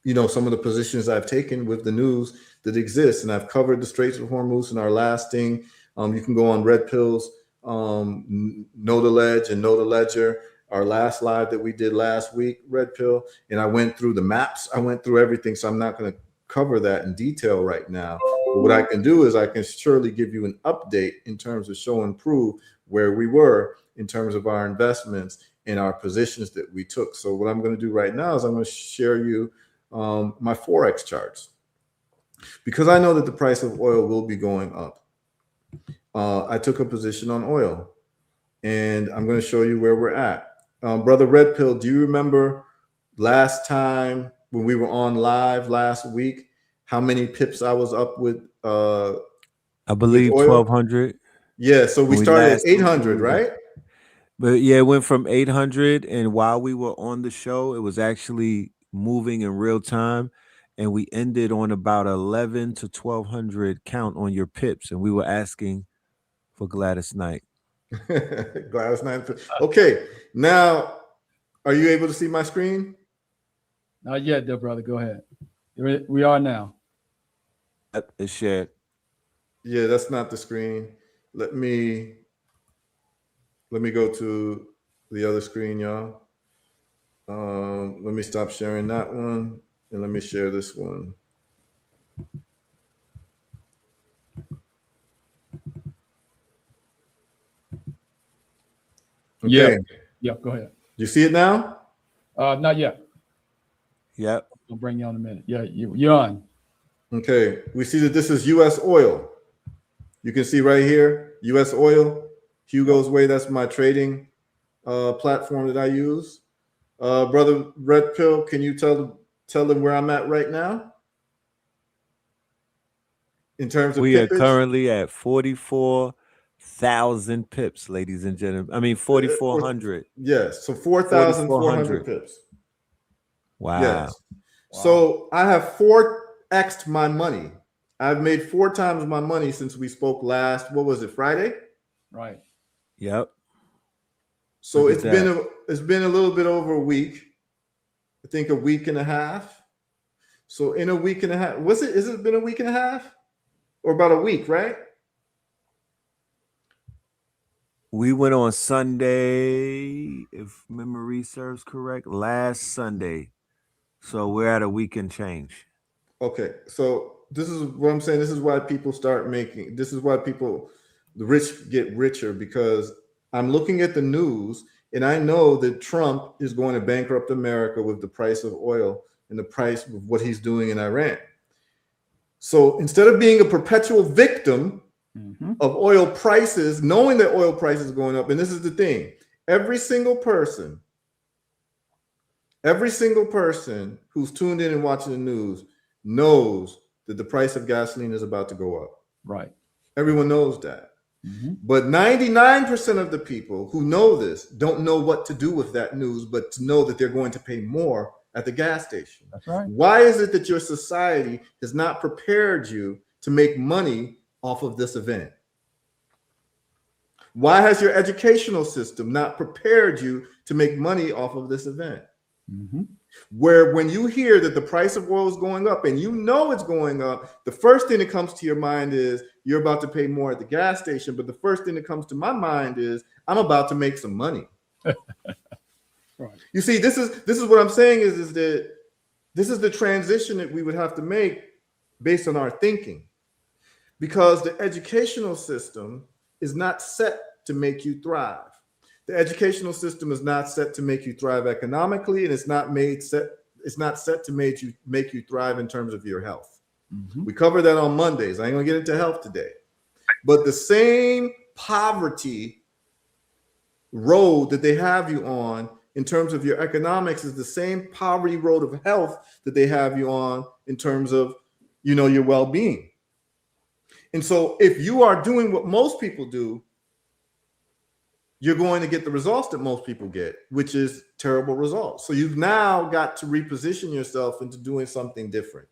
of the positions I've taken with the news that exists. And I've covered the Straits of Hormuz in our last thing. You can go on Red Pill's Know the Ledge and Know the Ledger, our last live that we did last week, Red Pill. And I went through the maps. I went through everything. So I'm not going to cover that in detail right now. But what I can do is I can surely give you an update in terms of show and prove where we were in terms of our investments and our positions that we took. So what I'm going to do right now is I'm going to share you my Forex charts, because I know that the price of oil will be going up. I took a position on oil, and I'm going to show you where we're at. Brother Red Pill, do you remember last time when we were on live last week, how many pips I was up with? I believe 1,200. Yeah, so we started at 800, right? But yeah, it went from 800, and while we were on the show, it was actually moving in real time, and we ended on about 11 to 1,200 count on your pips, and we were asking for Gladys Knight. Gladys Knight. Okay, now are you able to see my screen? Not yet, though, brother. Go ahead. We are now. It's shared. Yeah, that's not the screen. Let me go to the other screen, y'all. Let me stop sharing that one, and let me share this one. Okay. Yeah, go ahead. You see it now? Not yet. Yep. We'll bring you on in a minute. Yeah, you're on. Okay. We see that this is U.S. oil. You can see right here, U.S. oil, Hugo's Way. That's my trading platform that I use. Brother Red Pill, can you tell them where I'm at right now? In terms of we pippage? are currently at 44,000 pips, ladies and gentlemen. I mean 4,400. Yes, so 4,400 pips. Wow. Yes. Wow. So I have 4x'd my money. I've made 4 times my money since we spoke last. What was it, Friday? Right. Yep. So it's been a little bit over a week. I think a week and a half. So in a week and a half, is it been a week and a half? Or about a week, right? We went on Sunday, if memory serves correct, last Sunday. So we're at a week and change. Okay. So this is what I'm saying. This is why people the rich get richer, because I'm looking at the news and I know that Trump is going to bankrupt America with the price of oil and the price of what he's doing in Iran. So instead of being a perpetual victim of oil prices, knowing that oil prices are going up, and this is the thing, every single person who's tuned in and watching the news knows that the price of gasoline is about to go up. Right. Everyone knows that. But 99% of the people who know this don't know what to do with that news, but to know that they're going to pay more at the gas station. That's right. Why is it that your society has not prepared you to make money off of this event? Why has your educational system not prepared you to make money off of this event? Where when you hear that the price of oil is going up and you know it's going up, the first thing that comes to your mind is you're about to pay more at the gas station. But the first thing that comes to my mind is I'm about to make some money. Right. You see, this is what I'm saying is that this is the transition that we would have to make based on our thinking, because the educational system is not set to make you thrive. The educational system is not set to make you thrive economically, and it's not set to make you thrive in terms of your health. Mm-hmm. We covered that on Mondays. I ain't gonna get into health today. But the same poverty road that they have you on in terms of your economics is the same poverty road of health that they have you on in terms of, your well-being. And so if you are doing what most people do, you're going to get the results that most people get, which is terrible results. So you've now got to reposition yourself into doing something different.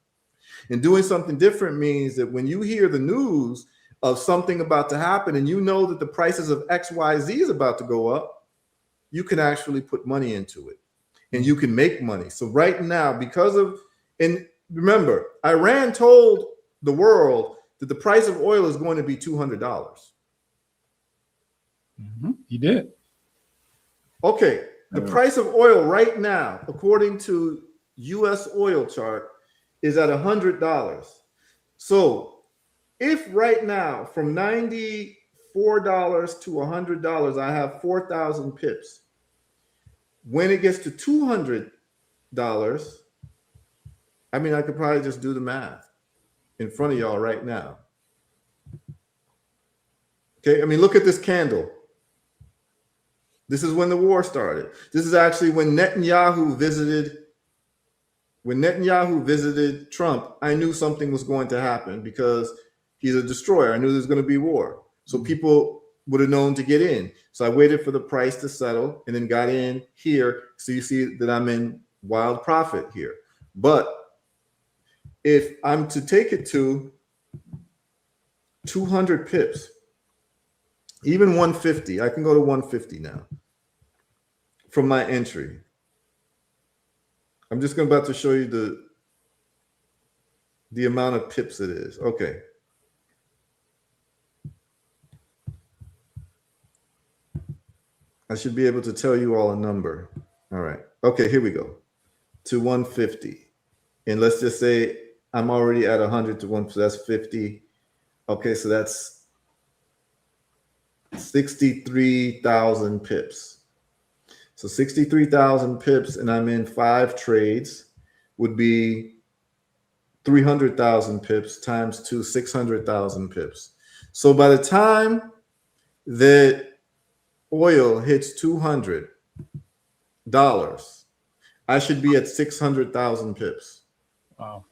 And doing something different means that when you hear the news of something about to happen and you know that the prices of XYZ is about to go up, you can actually put money into it and you can make money. So right now, and remember, Iran told the world that the price of oil is going to be $200. Mm-hmm. He did. Okay, the price of oil right now, according to U.S. oil chart, is at $100. So if right now from $94 to $100, I have 4,000 pips. When it gets to $200, I could probably just do the math in front of y'all right now. Okay, look at this candle. This is when the war started. This is actually when Netanyahu visited Trump. I knew something was going to happen because he's a destroyer. I knew there's going to be war. So people would have known to get in. So I waited for the price to settle and then got in here. So you see that I'm in wild profit here. But if I'm to take it to 200 pips, even 150, I can go to 150 now from my entry. I'm just about to show you the amount of pips it is. Okay. I should be able to tell you all a number. All right. Okay, here we go. To 150. And let's just say I'm already at 100 to 1, so that's 50. Okay, so that's 63,000 pips. So 63,000 pips, and I'm in 5 trades, would be 300,000 pips times 2, 600,000 pips. So by the time that oil hits $200, I should be at 600,000 pips. Wow.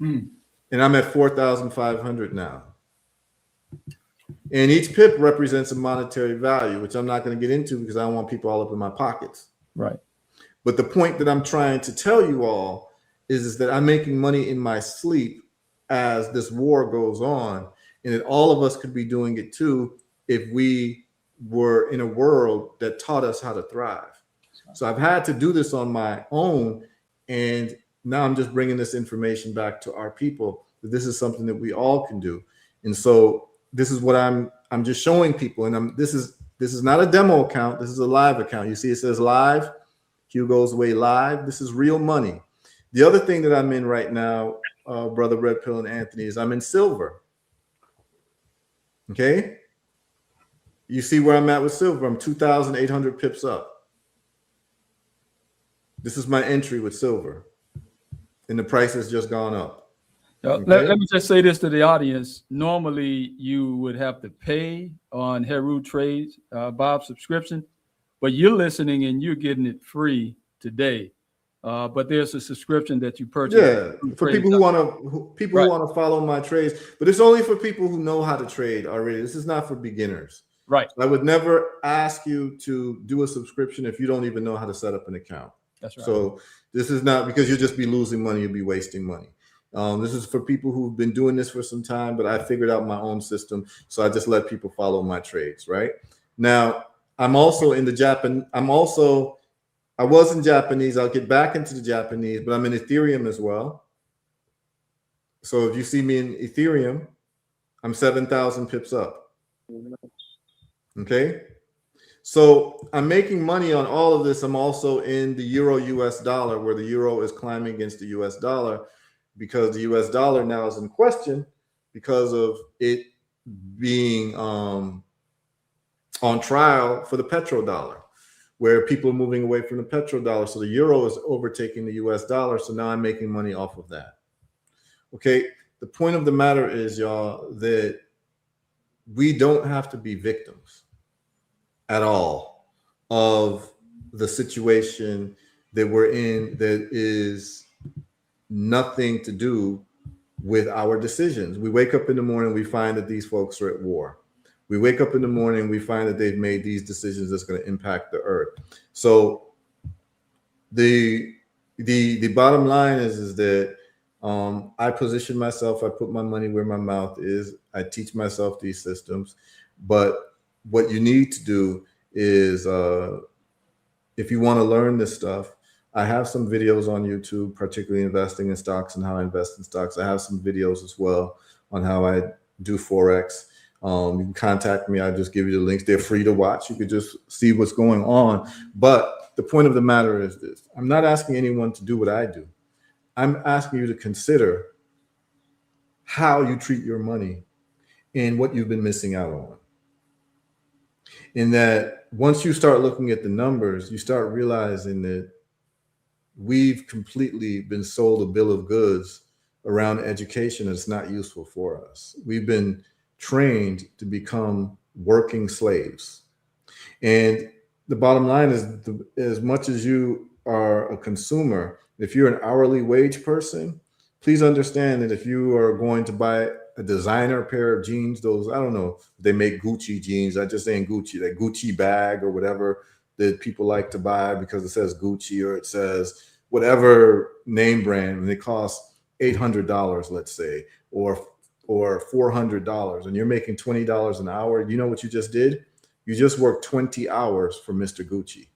And I'm at 4,500 now. And each pip represents a monetary value, which I'm not going to get into because I don't want people all up in my pockets. Right. But the point that I'm trying to tell you all is that I'm making money in my sleep as this war goes on, and that all of us could be doing it too if we were in a world that taught us how to thrive. So I've had to do this on my own, and now I'm just bringing this information back to our people that this is something that we all can do. And so this is what I'm just showing people, and this is not a demo account. This is a live account. You see, it says live. Hugo's Way live. This is real money. The other thing that I'm in right now, Brother Red Pill and Anthony, is I'm in silver. Okay. You see where I'm at with silver. I'm 2,800 pips up. This is my entry with silver, and the price has just gone up. Okay? Let me just say this to the audience. Normally, you would have to pay on Heru Trades, Bob's subscription, but you're listening and you're getting it free today. But there's a subscription that you purchase. Yeah, for people who want to follow my trades, but it's only for people who know how to trade already. This is not for beginners. Right. I would never ask you to do a subscription if you don't even know how to set up an account. That's right. So this is not because you'll just be losing money, you'll be wasting money. This is for people who've been doing this for some time, but I figured out my own system. So I just let people follow my trades, right? Now, I'm also in the Japan. I'm also I was in Japanese. I'll get back into the Japanese, but I'm in Ethereum as well. So if you see me in Ethereum, I'm 7,000 pips up. Okay. So I'm making money on all of this. I'm also in the Euro US dollar, where the Euro is climbing against the US dollar, because the US dollar now is in question because of it being on trial for the petrodollar, where people are moving away from the petrodollar. So the Euro is overtaking the US dollar. So now I'm making money off of that. Okay. The point of the matter is, y'all, that we don't have to be victims at all of the situation that we're in, that is nothing to do with our decisions. We wake up in the morning, we find that these folks are at war. We wake up in the morning, we find that they've made these decisions that's going to impact the earth. So the bottom line is that I position myself, I put my money where my mouth is, I teach myself these systems. But what you need to do is, if you want to learn this stuff, I have some videos on YouTube, particularly investing in stocks and how I invest in stocks. I have some videos as well on how I do Forex. You can contact me. I'll just give you the links. They're free to watch. You could just see what's going on. But the point of the matter is this: I'm not asking anyone to do what I do. I'm asking you to consider how you treat your money and what you've been missing out on. In that, once you start looking at the numbers, you start realizing that we've completely been sold a bill of goods around education that's not useful for us. We've been trained to become working slaves. And the bottom line is, as much as you are a consumer, if you're an hourly wage person, please understand that if you are going to buy a designer pair of jeans, those, I don't know, they make Gucci jeans. I just saying Gucci, that Gucci bag or whatever that people like to buy because it says Gucci or it says whatever name brand, and it costs $800, let's say, or $400, and you're making $20 an hour. You know what you just did? You just worked 20 hours for Mr. Gucci,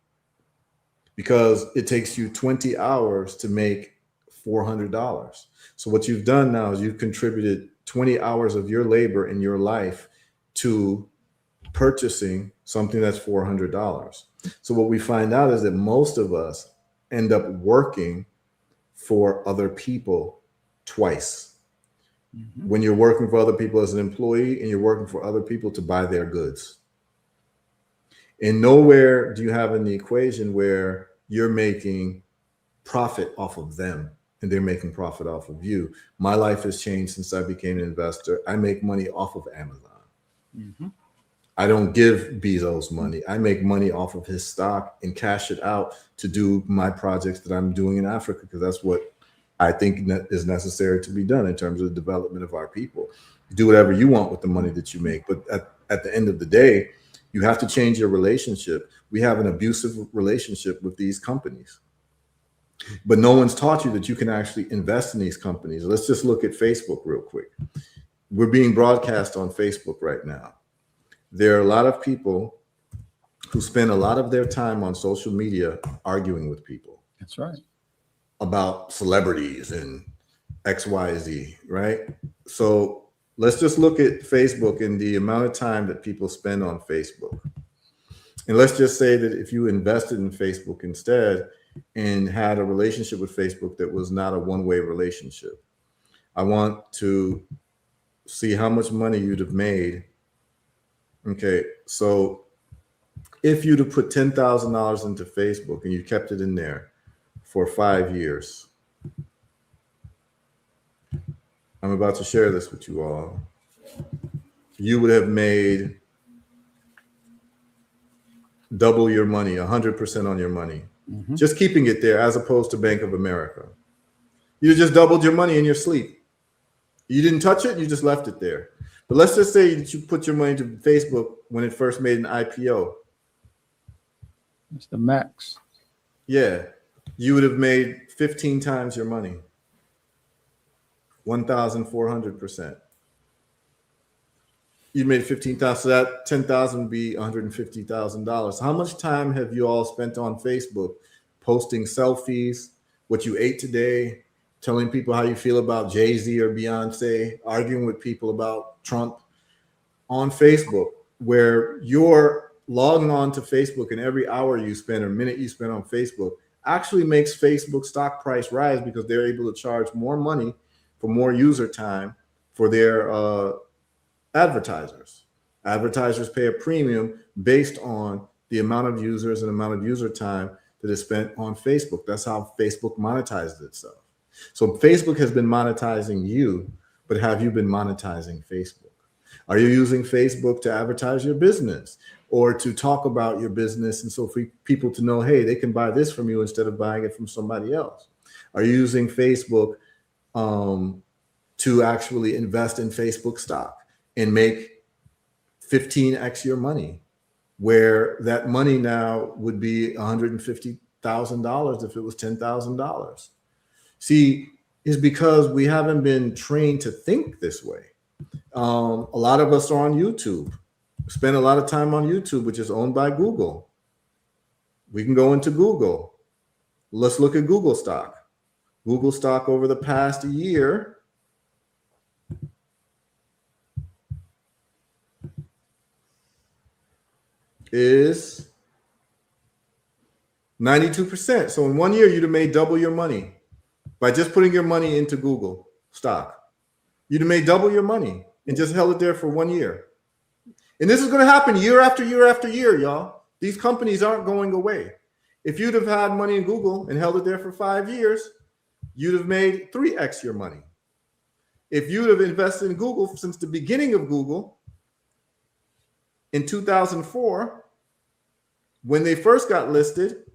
because it takes you 20 hours to make $400. So what you've done now is you've contributed 20 hours of your labor in your life to purchasing something that's $400. So what we find out is that most of us end up working for other people twice. Mm-hmm. When you're working for other people as an employee, and you're working for other people to buy their goods. And nowhere do you have in the equation where you're making profit off of them and they're making profit off of you. My life has changed since I became an investor. I make money off of Amazon. Mm-hmm. I don't give Bezos money. I make money off of his stock and cash it out to do my projects that I'm doing in Africa, because that's what I think is necessary to be done in terms of the development of our people. You do whatever you want with the money that you make, but at the end of the day, you have to change your relationship. We have an abusive relationship with these companies, but no one's taught you that you can actually invest in these companies. Let's just look at Facebook real quick. We're being broadcast on Facebook right now. There are a lot of people who spend a lot of their time on social media arguing with people. That's right. About celebrities and XYZ, right? So let's just look at Facebook and the amount of time that people spend on Facebook. And let's just say that if you invested in Facebook instead and had a relationship with Facebook that was not a one-way relationship, I want to see how much money you'd have made. Okay, so if you'd have put $10,000 into Facebook and you kept it in there for 5 years, I'm about to share this with you all, you would have made double your money, 100% on your money, just keeping it there, as opposed to Bank of America. You just doubled your money in your sleep. You didn't touch it, you just left it there. But let's just say that you put your money to Facebook when it first made an IPO. It's the max. Yeah, you would have made 15 times your money, 1,400%. You made 15,000, so that 10,000 would be $150,000. How much time have you all spent on Facebook posting selfies, what you ate today, telling people how you feel about Jay-Z or Beyonce, arguing with people about Trump on Facebook, where you're logging on to Facebook and every hour you spend or minute you spend on Facebook actually makes Facebook stock price rise because they're able to charge more money for more user time for their advertisers. Advertisers pay a premium based on the amount of users and amount of user time that is spent on Facebook. That's how Facebook monetizes itself. So Facebook has been monetizing you, but have you been monetizing Facebook? Are you using Facebook to advertise your business or to talk about your business and so for people to know, hey, they can buy this from you instead of buying it from somebody else? Are you using Facebook to actually invest in Facebook stock and make 15x your money, where that money now would be $150,000 if it was $10,000? See, is because we haven't been trained to think this way. A lot of us are on YouTube, spend a lot of time on YouTube, which is owned by Google. We can go into Google. Let's look at Google stock. Google stock over the past year is 92%. So in 1 year, you'd have made double your money by just putting your money into Google stock. You'd have made double your money and just held it there for 1 year. And this is going to happen year after year after year, y'all. These companies aren't going away. If you'd have had money in Google and held it there for 5 years, you'd have made 3x your money. If you'd have invested in Google since the beginning of Google in 2004, when they first got listed,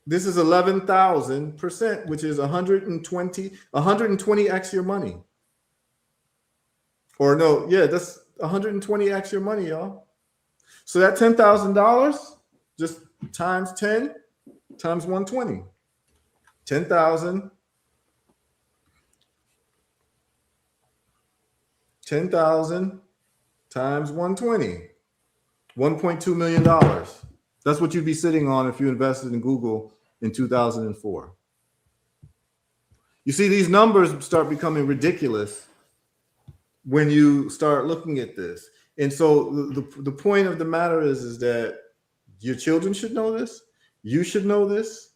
this is 11,000%, which is 120x your money. Or no, yeah, that's 120x your money, y'all. So that $10,000 just times 10 times 120. 10,000 times 120. $1.2 million. That's what you'd be sitting on if you invested in Google in 2004. You see, these numbers start becoming ridiculous when you start looking at this. And so the point of the matter is that your children should know this. You should know this.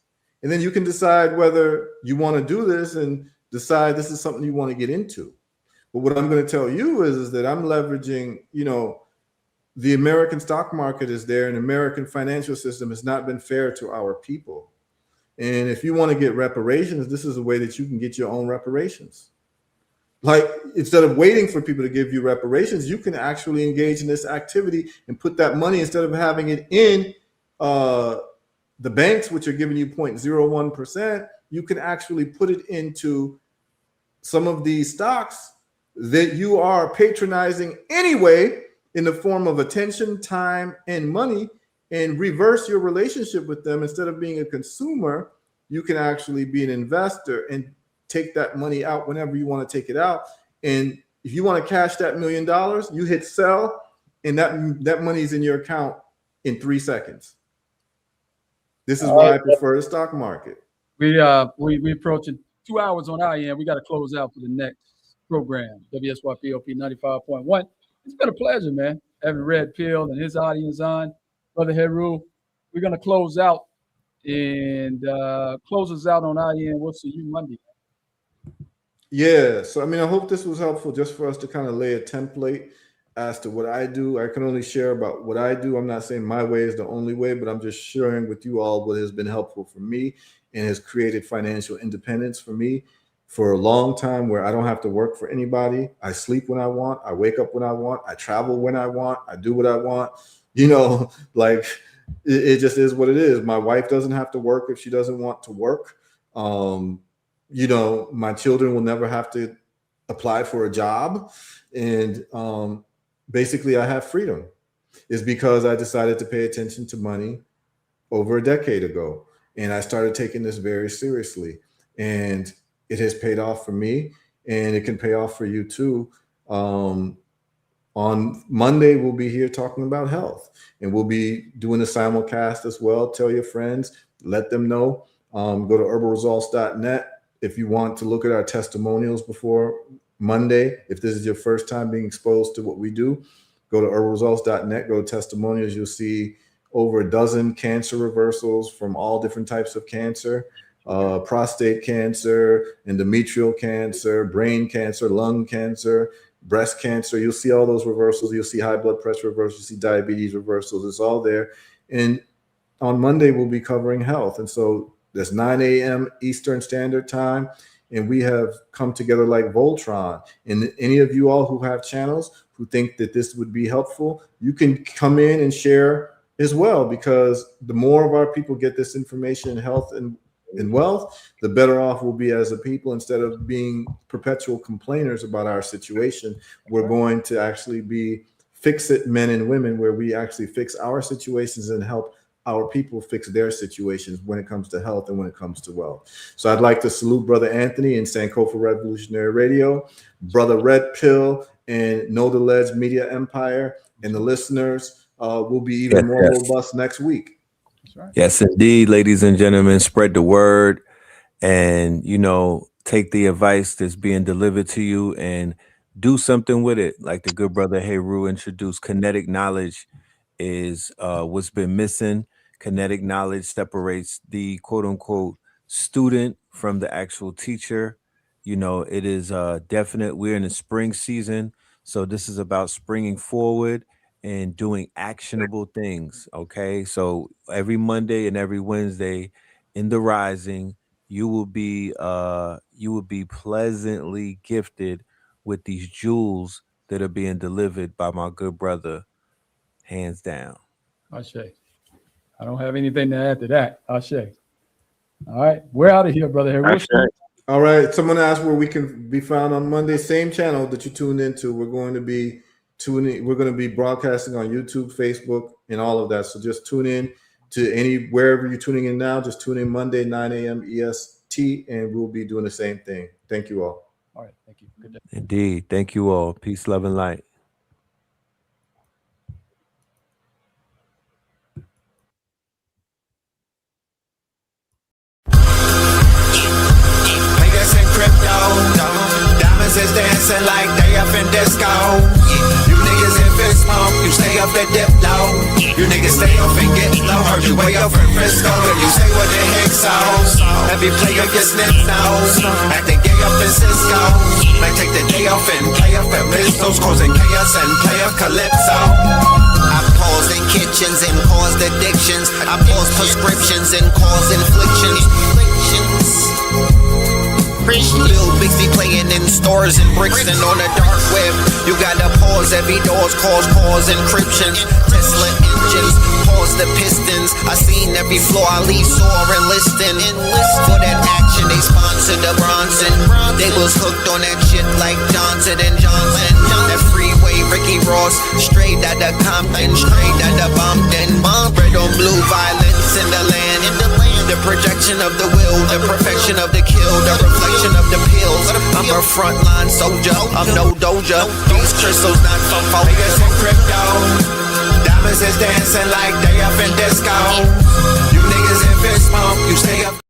And then you can decide whether you want to do this and decide this is something you want to get into. But what I'm going to tell you is that I'm leveraging, the American stock market is there, and American financial system has not been fair to our people. And if you want to get reparations, this is a way that you can get your own reparations. Like, instead of waiting for people to give you reparations, you can actually engage in this activity and put that money, instead of having it in the banks, which are giving you 0.01%, you can actually put it into some of these stocks that you are patronizing anyway, in the form of attention, time, and money, and reverse your relationship with them. Instead of being a consumer, you can actually be an investor and take that money out whenever you want to take it out. And if you want to cash that $1 million, you hit sell, and that money's in your account in 3 seconds. This is why I prefer the stock market. We approaching 2 hours on our end. We got to close out for the next program, WSYPLP 95.1. It's been a pleasure, man, having Red Pill and his audience on. Brother Heru, we're going to close out and close us out on our end. We'll see you Monday. Yeah. So, I hope this was helpful just for us to kind of lay a template as to what I do. I can only share about what I do. I'm not saying my way is the only way, but I'm just sharing with you all what has been helpful for me and has created financial independence for me for a long time, where I don't have to work for anybody. I sleep when I want. I wake up when I want. I travel when I want. I do what I want. Like it just is what it is. My wife doesn't have to work if she doesn't want to work. My children will never have to apply for a job. And basically I have freedom. It's because I decided to pay attention to money over a decade ago. And I started taking this very seriously. And it has paid off for me, and it can pay off for you too. On Monday, we'll be here talking about health, and we'll be doing a simulcast as well. Tell your friends, let them know. Go to herbalresults.net if you want to look at our testimonials before Monday. If this is your first time being exposed to what we do, go to herbalresults.net, go to testimonials. You'll see over a dozen cancer reversals from all different types of cancer. Prostate cancer, endometrial cancer, brain cancer, lung cancer, breast cancer. You'll see all those reversals. You'll see high blood pressure reversals. You see diabetes reversals. It's all there. And on Monday, we'll be covering health. And so that's 9 a.m. Eastern Standard Time. And we have come together like Voltron. And any of you all who have channels who think that this would be helpful, you can come in and share as well, because the more of our people get this information, health and wealth, the better off we'll be as a people. Instead of being perpetual complainers about our situation, we're going to actually be fix-it men and women, where we actually fix our situations and help our people fix their situations when it comes to health and when it comes to wealth. So I'd like to salute Brother Anthony and SanKofa Revolutionary Radio, Brother Red Pill and Know the Ledge Media Empire, and the listeners will be even more robust next week. That's right. Yes, indeed, ladies and gentlemen, spread the word, and, you know, take the advice that's being delivered to you and do something with it. Like the good brother Heru introduced, kinetic knowledge is what's been missing. Kinetic knowledge separates the quote unquote student from the actual teacher. You know, it is definite. We're in the spring season, so this is about springing forward and doing actionable things. Okay, so every Monday and every Wednesday in the rising, you will be pleasantly gifted with these jewels that are being delivered by my good brother, hands down. Ashe. I don't have anything to add to that. Ashe. All right, we're out of here, brother. Here. All right, someone asked where we can be found on Monday. Same channel that you tuned into. We're going to be broadcasting on YouTube, Facebook, and all of that. So just tune in to wherever you're tuning in now. Just tune in Monday, 9 a.m. EST, and we'll be doing the same thing. Thank you all. All right, thank you. Good day. Indeed. Thank you all. Peace, love, and light. Diamonds is dancing like they up in disco. You niggas in fist bump, you stay up at dip low. You niggas stay up and get low. Heard you way up in Frisco, and you say what the heck so. Every player gets snipped nose, acting gay up in Cisco. Like take the day off and play up at Mistos, causing chaos and play up Calypso. I paused in kitchens and caused addictions. I paused prescriptions and caused inflictions. Lil Bixby playing in stores and bricks and on the dark web. You gotta pause every door's cause encryption. Tesla engines, pause the pistons. I seen every floor I leave sore and listing. For that action they sponsored the Bronson. They was hooked on that shit like Johnson and Johnson. That freeway Ricky Ross, straight out of Compton, straight out of Bompton. Red on blue, violence in the land. The projection of the will, the perfection of the kill, the reflection of the pills. I'm a frontline soldier, I'm no doja. These crystals not from focus and crypto. Diamonds is dancing like they up in disco. You niggas in fist bump, you stay up.